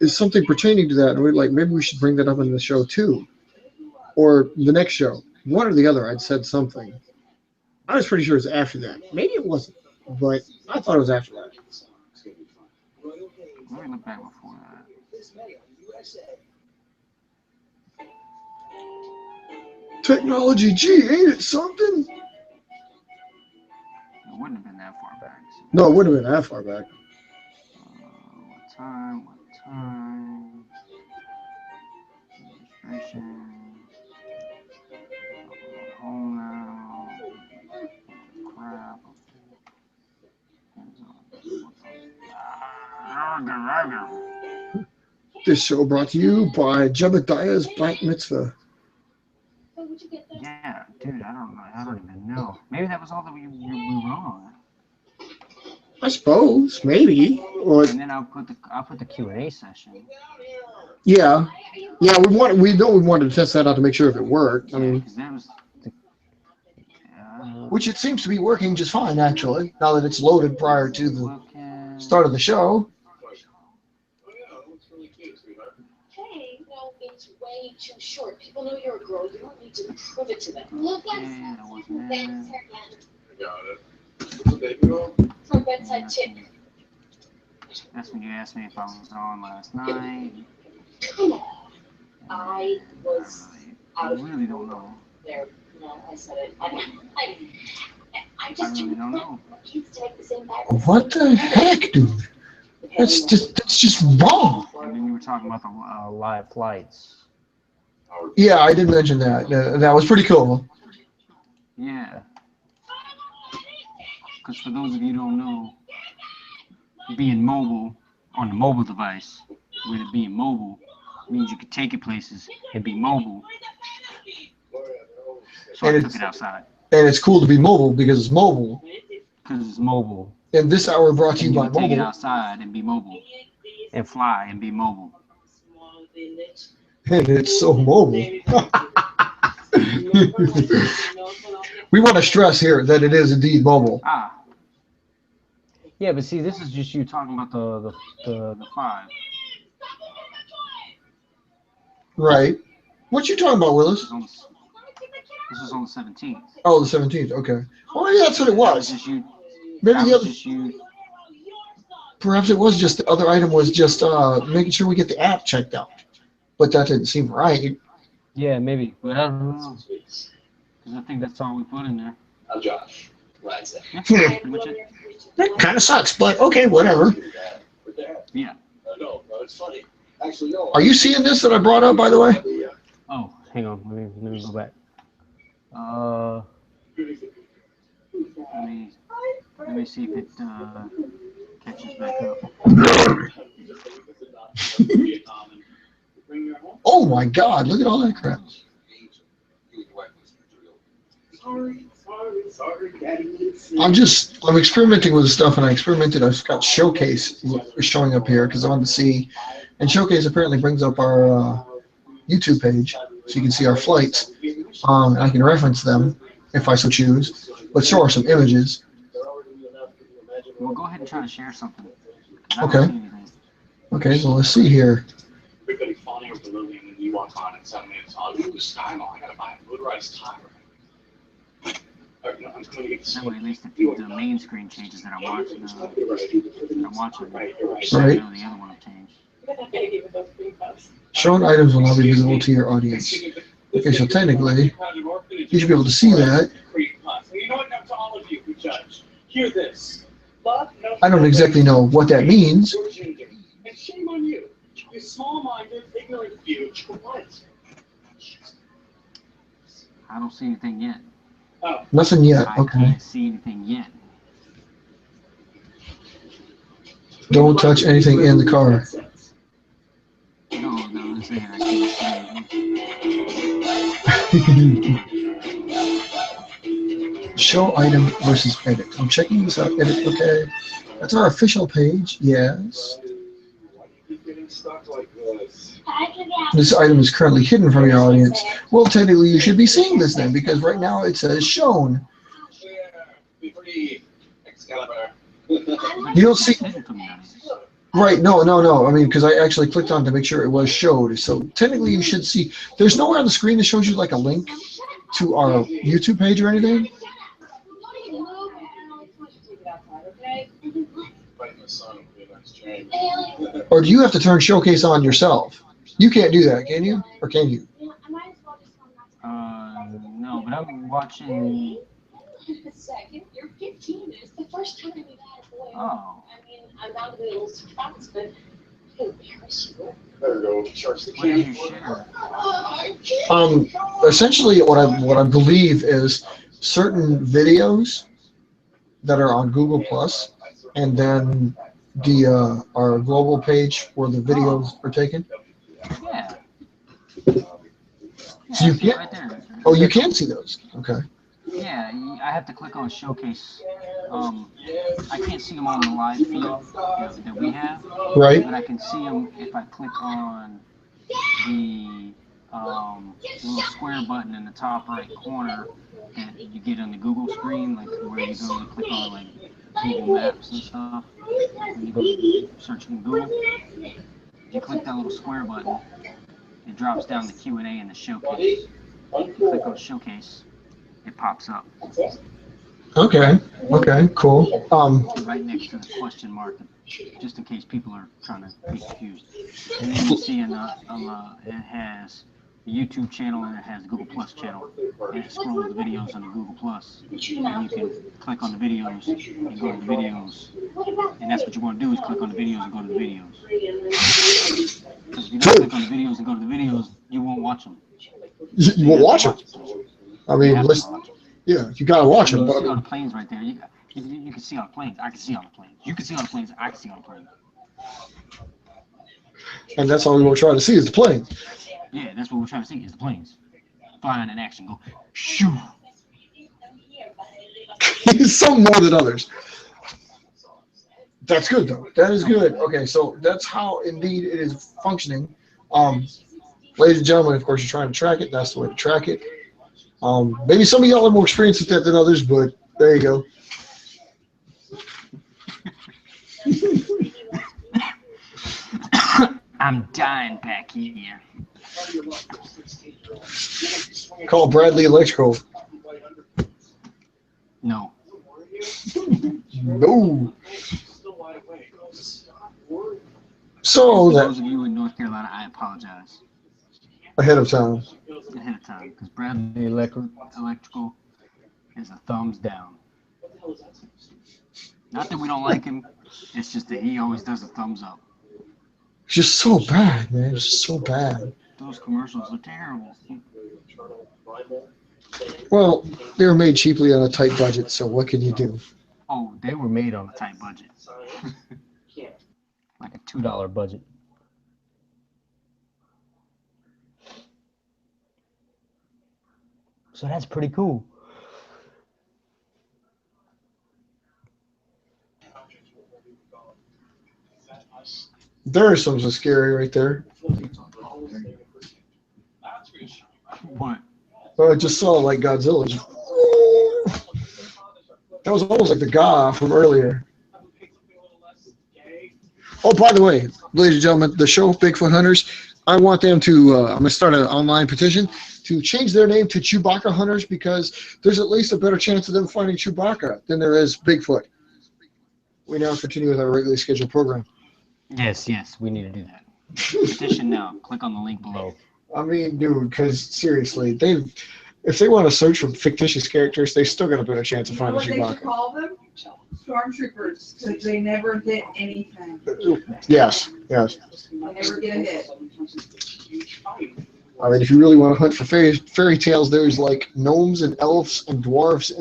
[SPEAKER 1] is something pertaining to that? And we're like, maybe we should bring that up in the show too. Or the next show. One or the other, I'd said something. I was pretty sure it was after that. Maybe it wasn't, but I thought it was after that.
[SPEAKER 2] Let me look back before that.
[SPEAKER 1] Technology, gee, ain't it something?
[SPEAKER 2] It wouldn't have been that far back. So.
[SPEAKER 1] No, it wouldn't have been that far back.
[SPEAKER 2] What time? Registration. Home now. Crap.
[SPEAKER 1] This show brought to you by Jebediah's Bat Mitzvah.
[SPEAKER 2] Yeah, dude, I don't even know. Maybe that was all that we were on.
[SPEAKER 1] I suppose, maybe. Or
[SPEAKER 2] And then I'll put the Q&A session.
[SPEAKER 1] yeah, we wanted to test that out to make sure if it worked. I mean,
[SPEAKER 2] that was
[SPEAKER 1] which it seems to be working just fine actually. Now that it's loaded prior to the start of the show.
[SPEAKER 5] too short. People know you're a girl. You don't need to prove it to them.
[SPEAKER 2] Yeah, that wasn't it.
[SPEAKER 7] Got it. What's the baby girl?
[SPEAKER 5] From bedside chick.
[SPEAKER 2] That's when you asked me if I was on last night.
[SPEAKER 5] I was
[SPEAKER 2] I really don't know.
[SPEAKER 5] there. No, I said it. I
[SPEAKER 2] I
[SPEAKER 5] just
[SPEAKER 2] really don't know.
[SPEAKER 5] kids take the same Bible.
[SPEAKER 1] What the heck, dude? That's just wrong.
[SPEAKER 2] And then you were talking about the live flights.
[SPEAKER 1] Yeah, I did mention that. That was pretty cool.
[SPEAKER 2] Yeah. Because for those of you who don't know, being mobile on the mobile device, with it being mobile, means you can take it places and be mobile. So
[SPEAKER 1] And
[SPEAKER 2] I
[SPEAKER 1] it's-
[SPEAKER 2] took it outside.
[SPEAKER 1] And it's cool to be mobile because it's mobile.
[SPEAKER 2] Because it's mobile.
[SPEAKER 1] And this hour brought to you
[SPEAKER 2] And you
[SPEAKER 1] by
[SPEAKER 2] can take it
[SPEAKER 1] mobile.
[SPEAKER 2] outside and be mobile. And fly and be mobile.
[SPEAKER 1] And it's so mobile. We want to stress here that it is indeed mobile.
[SPEAKER 2] Ah. Yeah, but see, this is just you talking about the 5.
[SPEAKER 1] Right. What you talking about, Willis?
[SPEAKER 2] This is on the 17th.
[SPEAKER 1] Oh, the 17th. Okay. Well, maybe that's what it
[SPEAKER 2] That was
[SPEAKER 1] was.
[SPEAKER 2] just you.
[SPEAKER 1] Maybe
[SPEAKER 2] That
[SPEAKER 1] the
[SPEAKER 2] was
[SPEAKER 1] other,
[SPEAKER 2] just you.
[SPEAKER 1] perhaps it was just the other item was just making sure we get the app checked out. But that didn't seem right.
[SPEAKER 2] Yeah, maybe. But I don't know. Because I think that's all we put in there.
[SPEAKER 7] I'm Josh. Right.
[SPEAKER 2] Yeah, pretty much it.
[SPEAKER 1] That kind of sucks, but okay, whatever.
[SPEAKER 2] Yeah.
[SPEAKER 7] No, it's funny. Actually, no.
[SPEAKER 1] Are you seeing this that I brought up, by the way?
[SPEAKER 2] Oh, hang on. Let me go back. Let me see if it catches back up.
[SPEAKER 1] Oh my God! Look at all that crap. I'm experimenting with stuff, and I've got Showcase showing up here because I wanted to see, and Showcase apparently brings up our YouTube page, so you can see our flights, and I can reference them if I so choose, but so are some images.
[SPEAKER 2] Well, go ahead and try to share something. 'Cause I don't
[SPEAKER 1] Okay.
[SPEAKER 2] see anything.
[SPEAKER 1] Okay, so let's see here.
[SPEAKER 7] Everybody falling over the movie, and then you walk on, and suddenly it's all, ooh, SkyMall, I gotta buy a motorized tire. No, I'm going to get
[SPEAKER 2] That way, at least if the main screen changes that I'm watching, I know the other one will change.
[SPEAKER 1] Shown items will now be visible to your audience. Okay, so technically, you should be able to see that.
[SPEAKER 7] You know what? Now to all of you who judge, hear this.
[SPEAKER 1] I don't exactly know what that means.
[SPEAKER 7] And shame on you. You small-minded, ignorant few. What?
[SPEAKER 2] I don't see anything yet.
[SPEAKER 7] Oh,
[SPEAKER 1] Nothing yet.
[SPEAKER 2] I
[SPEAKER 1] Okay.
[SPEAKER 2] can't see anything yet.
[SPEAKER 1] Don't touch anything in the car.
[SPEAKER 2] No, I'm saying I can't see anything.
[SPEAKER 1] Show item versus edit. I'm checking this out. Edit. Okay. That's our official page. Yes. This item is currently hidden from your audience. Well, technically, you should be seeing this then, because right now it says shown. You don't see. Right, no. I mean, because I actually clicked on to make sure it was showed. So technically you should see, there's nowhere on the screen that shows you like a link to our YouTube page or anything. Or do you have to turn Showcase on yourself? You can't do that, can you? Or can you?
[SPEAKER 2] No, but I'm watching.
[SPEAKER 5] You're 15. It's the first time we've had a boy.
[SPEAKER 2] Oh.
[SPEAKER 5] I mean, I'm not going to be a little surprised, but I embarrass you.
[SPEAKER 7] Better go charge the
[SPEAKER 2] What did you share?
[SPEAKER 1] Essentially what I believe is certain videos that are on Google Plus, and then the our global page where the videos are taken.
[SPEAKER 2] Yeah.
[SPEAKER 1] So you
[SPEAKER 2] I see it
[SPEAKER 1] can't.
[SPEAKER 2] right there.
[SPEAKER 1] Oh, you can see those. Okay.
[SPEAKER 2] Yeah, I have to click on Showcase. I can't see them on the live feed that we have,
[SPEAKER 1] Right.
[SPEAKER 2] but I can see them if I click on the little square button in the top right corner that you get on the Google screen, like where you go to click on like Google Maps and stuff. When you go searching Google, if you click that little square button, it drops down the Q&A and the showcase. Click on showcase, it pops up
[SPEAKER 1] Okay. Okay. Cool.
[SPEAKER 2] right next to the question mark, just in case people are trying to be confused. And then you see it has the YouTube channel and it has the Google Plus channel, and it scrolls the videos on the Google Plus, and you can click on the videos and go to the videos, and that's what you want to do is click on the videos and go to the videos. Because if you don't click on the videos and go to the videos, you won't watch them.
[SPEAKER 1] You won't watch them. I mean, yeah, you gotta watch them.
[SPEAKER 2] You see all the planes right there. You can see all the planes. I can see all the planes. You can see all the planes. I can see all the planes.
[SPEAKER 1] And that's all we will try to see is the plane.
[SPEAKER 2] Yeah, that's what we're trying to see is the planes flying in action. Go shoo.
[SPEAKER 1] Some more than others. That's good though. That is good. Okay, so that's how indeed it is functioning. Ladies and gentlemen, of course, you're trying to track it. That's the way to track it. Maybe some of y'all have more experience with that than others, but there you go.
[SPEAKER 2] I'm dying back here.
[SPEAKER 1] Call Bradley Electrical.
[SPEAKER 2] No.
[SPEAKER 1] No. So
[SPEAKER 2] For
[SPEAKER 1] that
[SPEAKER 2] those of you in North Carolina, I apologize
[SPEAKER 1] ahead of time.
[SPEAKER 2] because Bradley Electrical is a thumbs down. Not that we don't like him, it's just that he always does a thumbs up.
[SPEAKER 1] It's just so bad, man. It's just so bad.
[SPEAKER 2] Those commercials are terrible.
[SPEAKER 1] Well, they were made cheaply on a tight budget, so what can you do?
[SPEAKER 2] Oh, they were made on a tight budget. Like a $2 budget. So that's pretty cool.
[SPEAKER 1] There is something scary right there.
[SPEAKER 2] What?
[SPEAKER 1] I just saw like Godzilla. That was almost like the Ga from earlier. Oh, by the way, ladies and gentlemen, the show Bigfoot Hunters, I want them to, I'm going to start an online petition to change their name to Chewbacca Hunters because there's at least a better chance of them finding Chewbacca than there is Bigfoot. We now continue with our regularly scheduled program.
[SPEAKER 2] Yes, we need to do that. Petition now. Click on the link below.
[SPEAKER 1] I mean, dude, because seriously, if they want to search for fictitious characters, they still got a better chance of
[SPEAKER 9] You know
[SPEAKER 1] finding
[SPEAKER 9] what they should
[SPEAKER 1] Chewbacca.
[SPEAKER 9] call them? Stormtroopers, because they never hit anything.
[SPEAKER 1] Yes.
[SPEAKER 9] They never get a hit.
[SPEAKER 1] I mean, if you really want to hunt for fairy tales, there's like gnomes and elves and dwarves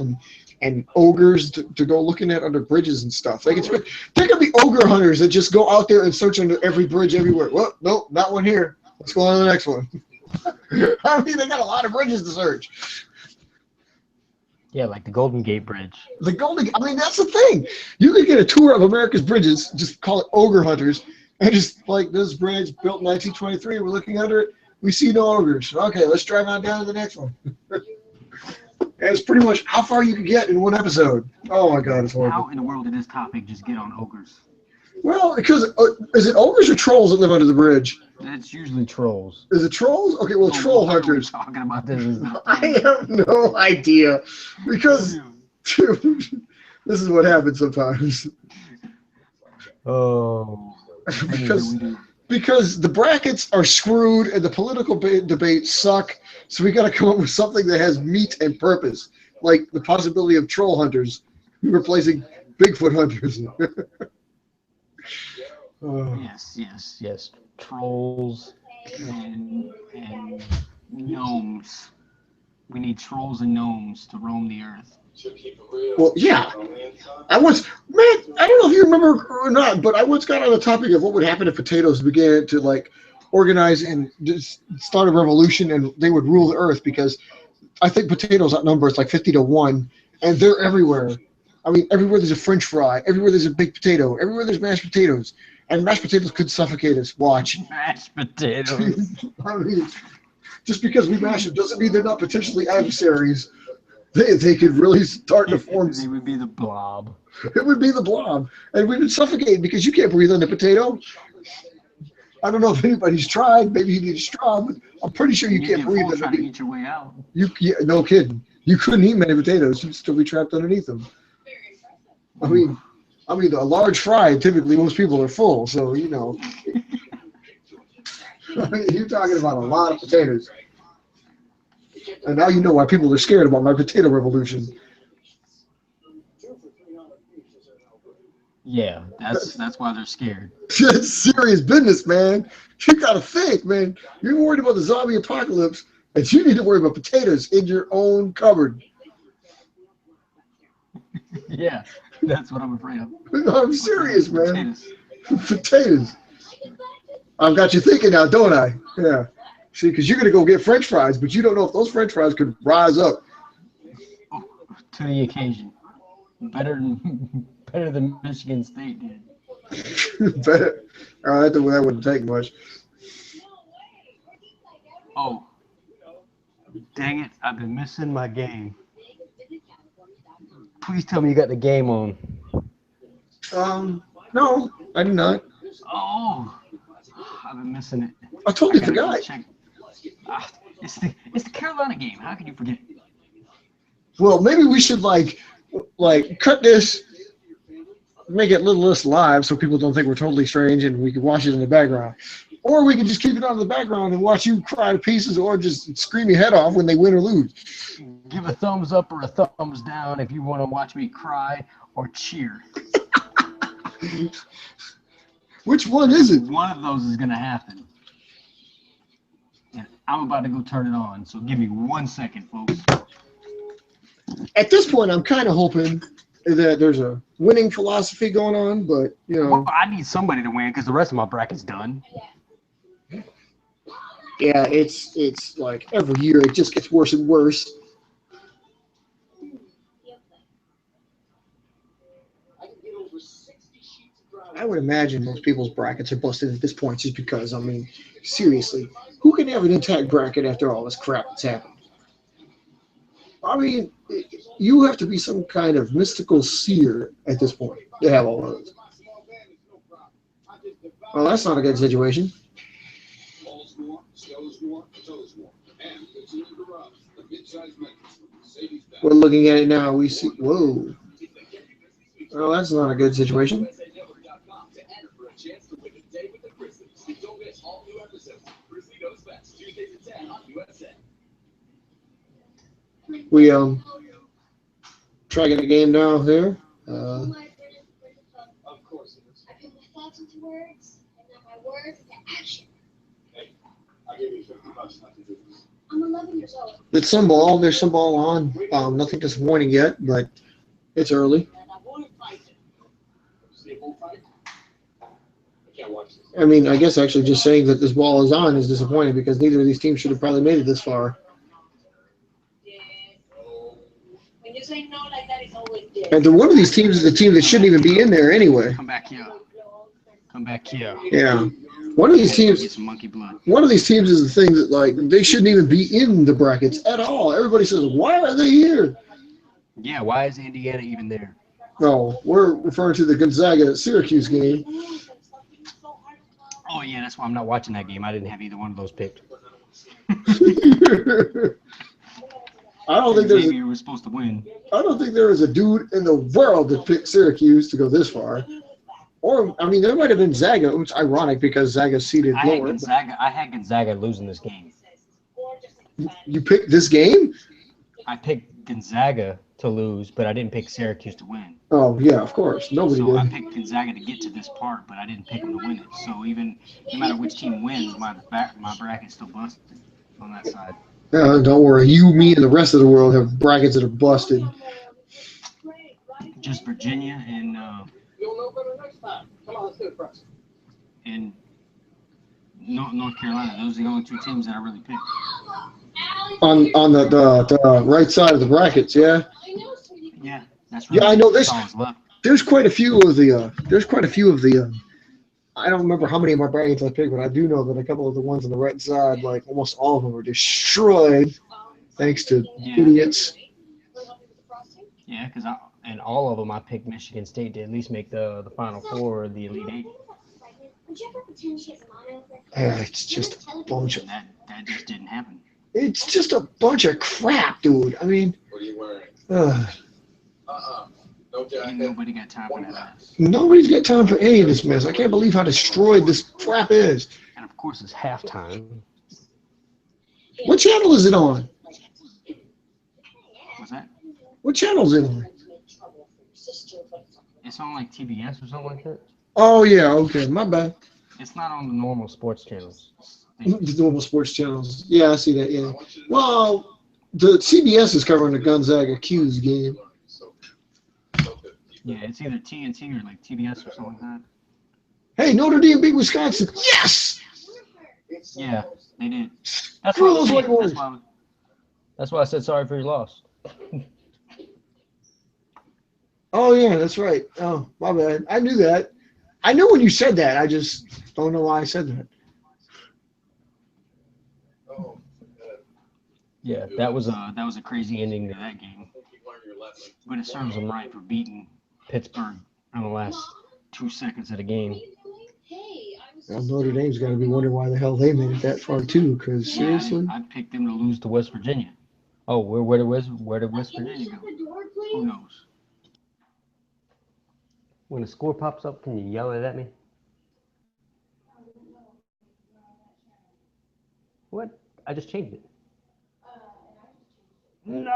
[SPEAKER 1] and ogres to go looking at under bridges and stuff. There could be ogre hunters that just go out there and search under every bridge everywhere. Well, nope, not one here. Let's go on to the next one. I mean, they got a lot of bridges to search.
[SPEAKER 2] Yeah, like the Golden Gate Bridge.
[SPEAKER 1] I mean, that's the thing. You could get a tour of America's bridges, just call it Ogre Hunters, and just like this bridge built in 1923, we're looking under it, we see no ogres. Okay, let's drive on down to the next one. And it's pretty much how far you can get in one episode. Oh my God, it's horrible.
[SPEAKER 2] How in the world did this topic just get on ogres?
[SPEAKER 1] Well, because is it ogres or trolls that live under the bridge?
[SPEAKER 2] That's usually trolls.
[SPEAKER 1] Is it trolls? Okay, well, troll hunters.
[SPEAKER 2] Talking about this.
[SPEAKER 1] I have no idea because, dude, this is what happens sometimes.
[SPEAKER 2] Oh.
[SPEAKER 1] Because the brackets are screwed and the political debates suck, so we got to come up with something that has meat and purpose, like the possibility of troll hunters replacing Bigfoot hunters.
[SPEAKER 2] Yes. Trolls and gnomes. We need trolls and gnomes to roam the earth.
[SPEAKER 1] Well, yeah. I don't know if you remember or not, but I once got on the topic of what would happen if potatoes began to like organize and just start a revolution and they would rule the earth, because I think potatoes outnumber it's like 50-1, and they're everywhere. I mean, everywhere there's a French fry, everywhere there's a baked potato, everywhere there's mashed potatoes. And mashed potatoes could suffocate us. Watch.
[SPEAKER 2] Mashed potatoes.
[SPEAKER 1] I mean, just because we mash them doesn't mean they're not potentially adversaries. They could really start to form.
[SPEAKER 2] They would be the blob.
[SPEAKER 1] It would be the blob. And we would suffocate because you can't breathe on the potato. I don't know if anybody's tried. Maybe you need a straw, but I'm pretty sure you can't
[SPEAKER 2] get
[SPEAKER 1] breathe
[SPEAKER 2] full trying to
[SPEAKER 1] underneath.
[SPEAKER 2] eat your way out.
[SPEAKER 1] Yeah, no kidding. You couldn't eat many potatoes. You'd still be trapped underneath them. I mean, a large fry, typically most people are full, so you know. You're talking about a lot of potatoes. And now you know why people are scared about my potato revolution.
[SPEAKER 2] Yeah, that's why they're scared.
[SPEAKER 1] That's serious business, man. You gotta think, man. You're worried about the zombie apocalypse, and you need to worry about potatoes in your own cupboard.
[SPEAKER 2] Yeah, that's what I'm afraid of.
[SPEAKER 1] I'm serious, man.
[SPEAKER 2] Potatoes.
[SPEAKER 1] Potatoes. I've got you thinking now, don't I? Yeah. See, because you're gonna go get French fries, but you don't know if those French fries could rise up.
[SPEAKER 2] Oh, to the occasion. Better than Michigan State did.
[SPEAKER 1] Better. That wouldn't take much.
[SPEAKER 2] Oh, dang it! I've been missing my game. Please tell me you got the game on.
[SPEAKER 1] No, I do not.
[SPEAKER 2] Oh, I've been missing it.
[SPEAKER 1] I totally forgot.
[SPEAKER 2] It's the Carolina game. How could you forget?
[SPEAKER 1] Well, maybe we should like cut this, make it a little less live so people don't think we're totally strange, and we can watch it in the background. Or we can just keep it on in the background and watch you cry to pieces or just scream your head off when they win or lose.
[SPEAKER 2] Give a thumbs up or a thumbs down if you want to watch me cry or cheer.
[SPEAKER 1] Which one is it?
[SPEAKER 2] One of those is going to happen. And I'm about to go turn it on, so give me 1 second, folks.
[SPEAKER 1] At this point, I'm kind of hoping that there's a winning philosophy going on, but, you know.
[SPEAKER 2] Well, I need somebody to win because the rest of my bracket's done.
[SPEAKER 1] Yeah, it's like every year it just gets worse and worse. I would imagine most people's brackets are busted at this point just because, I mean, seriously, who can have an intact bracket after all this crap that's happened? I mean, you have to be some kind of mystical seer at this point to have all of those. Well, that's not a good situation. We're looking at it now. We see, whoa. Well, that's not a good situation. We try getting a game down here.
[SPEAKER 6] Of course it is. I put my thoughts into words, and then my words into action.
[SPEAKER 7] Hey, I gave you $50 not to do this.
[SPEAKER 6] I'm 11 years old.
[SPEAKER 1] There's some ball on. Nothing disappointing yet, but it's early. I mean, I guess actually just saying that this ball is on is disappointing because neither of these teams should have probably made it this far.
[SPEAKER 6] When you say no like that, it's always dead.
[SPEAKER 1] And one of these teams is a team that shouldn't even be in there anyway.
[SPEAKER 2] Come back here. Come back here.
[SPEAKER 1] Yeah. One of these teams.
[SPEAKER 2] Get some monkey blood.
[SPEAKER 1] One of these teams is the thing that like they shouldn't even be in the brackets at all. Everybody says, "Why are they here?"
[SPEAKER 2] Yeah, why is Indiana even there?
[SPEAKER 1] No, we're referring to the Gonzaga-Syracuse game.
[SPEAKER 2] Oh yeah, that's why I'm not watching that game. I didn't have either one of those picked.
[SPEAKER 1] I don't think there's.
[SPEAKER 2] Xavier was supposed to win.
[SPEAKER 1] I don't think there is a dude in the world that picked Syracuse to go this far. Or I mean, there might have been Zaga, which is ironic because Zaga's seated lower.
[SPEAKER 2] I had Gonzaga losing this game.
[SPEAKER 1] You picked this game?
[SPEAKER 2] I picked Gonzaga to lose, but I didn't pick Syracuse to win.
[SPEAKER 1] Oh yeah, of course. Nobody
[SPEAKER 2] So
[SPEAKER 1] did.
[SPEAKER 2] I picked Gonzaga to get to this part, but I didn't pick them to win it. So even no matter which team wins, my bracket's still busted on that side.
[SPEAKER 1] Don't worry. You, me, and the rest of the world have brackets that are busted.
[SPEAKER 2] Just Virginia and
[SPEAKER 6] You'll know better next time. Come on, let's do it first.
[SPEAKER 2] and North Carolina. Those are the only two teams that I really picked.
[SPEAKER 1] On the right side of the brackets, yeah.
[SPEAKER 2] Yeah, that's right.
[SPEAKER 1] Yeah, I know this.
[SPEAKER 2] That's all that's left.
[SPEAKER 1] There's quite a few of the. I don't remember how many of my brackets I picked, but I do know that a couple of the ones on the right side, like almost all of them, were destroyed thanks to idiots.
[SPEAKER 2] Yeah, because and all of them I picked Michigan State to at least make the Final Four or the Elite Eight.
[SPEAKER 6] Would you ever pretend she has mono?
[SPEAKER 1] It's just a bunch of.
[SPEAKER 2] That just didn't happen.
[SPEAKER 1] It's just a bunch of crap, dude. I mean,
[SPEAKER 7] What are you wearing?
[SPEAKER 1] uh,
[SPEAKER 7] No jacket.
[SPEAKER 2] Ain't nobody got time for that mess.
[SPEAKER 1] nobody's got time for any of this mess. I can't believe how destroyed this crap is.
[SPEAKER 2] And of course, it's halftime.
[SPEAKER 1] What channel is it on?
[SPEAKER 2] What's that?
[SPEAKER 1] What channel is it on?
[SPEAKER 2] It's on like TBS or something like that.
[SPEAKER 1] Oh yeah, okay, my bad.
[SPEAKER 2] It's not on the normal sports channels.
[SPEAKER 1] The normal sports channels. Yeah, I see that. Yeah. Well, the CBS is covering the Gonzaga Q's game.
[SPEAKER 2] Yeah, it's either TNT or like TBS or something like that.
[SPEAKER 1] Hey, Notre Dame beat Wisconsin. Yes.
[SPEAKER 2] Yeah, they did. That's
[SPEAKER 1] Screw
[SPEAKER 2] what I was
[SPEAKER 1] those
[SPEAKER 2] saying.
[SPEAKER 1] white boys.
[SPEAKER 2] That's why I said sorry for your loss.
[SPEAKER 1] Oh yeah, that's right. Oh, my bad. I knew that. I knew when you said that. I just don't know why I said that.
[SPEAKER 2] Yeah, that was a crazy ending to that game. But it serves them right for beating Pittsburgh in the last 2 seconds of the game.
[SPEAKER 1] Well, Notre Dame's got to be wondering why the hell they made it that far too. Because seriously,
[SPEAKER 2] I picked them to lose to West Virginia. Oh, where did West Virginia go? Who knows? When the score pops up, can you yell it at me? What? I just changed it. No!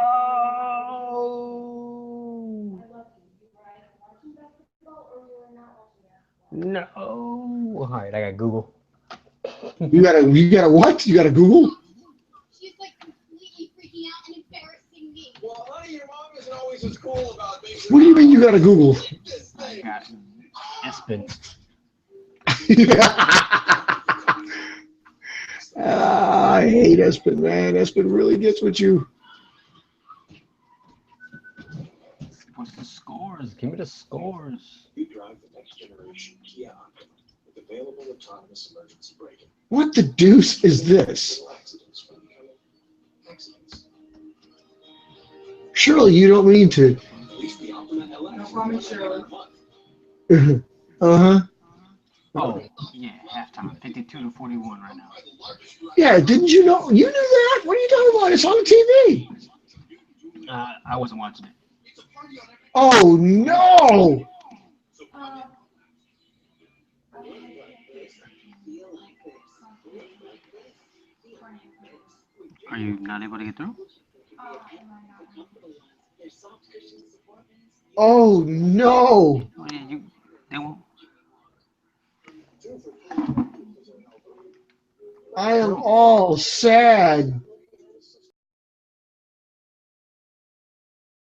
[SPEAKER 2] No! All right, I got Google.
[SPEAKER 1] you gotta what? You gotta Google.
[SPEAKER 6] She's like completely freaking out and embarrassing me.
[SPEAKER 7] Well, honey, your mom isn't always as cool about things.
[SPEAKER 1] What do you mean you gotta Google?
[SPEAKER 2] I got Espen.
[SPEAKER 1] I hate Espen, man. Espen really gets with you.
[SPEAKER 2] What's the scores? Give me the scores.
[SPEAKER 7] You drive the next generation Kia with available autonomous emergency braking.
[SPEAKER 1] What the deuce is this? Surely you don't mean to.
[SPEAKER 9] No problem, Shirley.
[SPEAKER 1] Uh-huh.
[SPEAKER 2] Oh, yeah, halftime. 52-41 right now.
[SPEAKER 1] Yeah, didn't you know? You knew that? What are you talking about? It's on TV.
[SPEAKER 2] I wasn't watching it.
[SPEAKER 1] Oh, no.
[SPEAKER 2] Are you not able to get through?
[SPEAKER 1] Oh, no.
[SPEAKER 2] Oh, yeah, they won't.
[SPEAKER 1] I am all sad.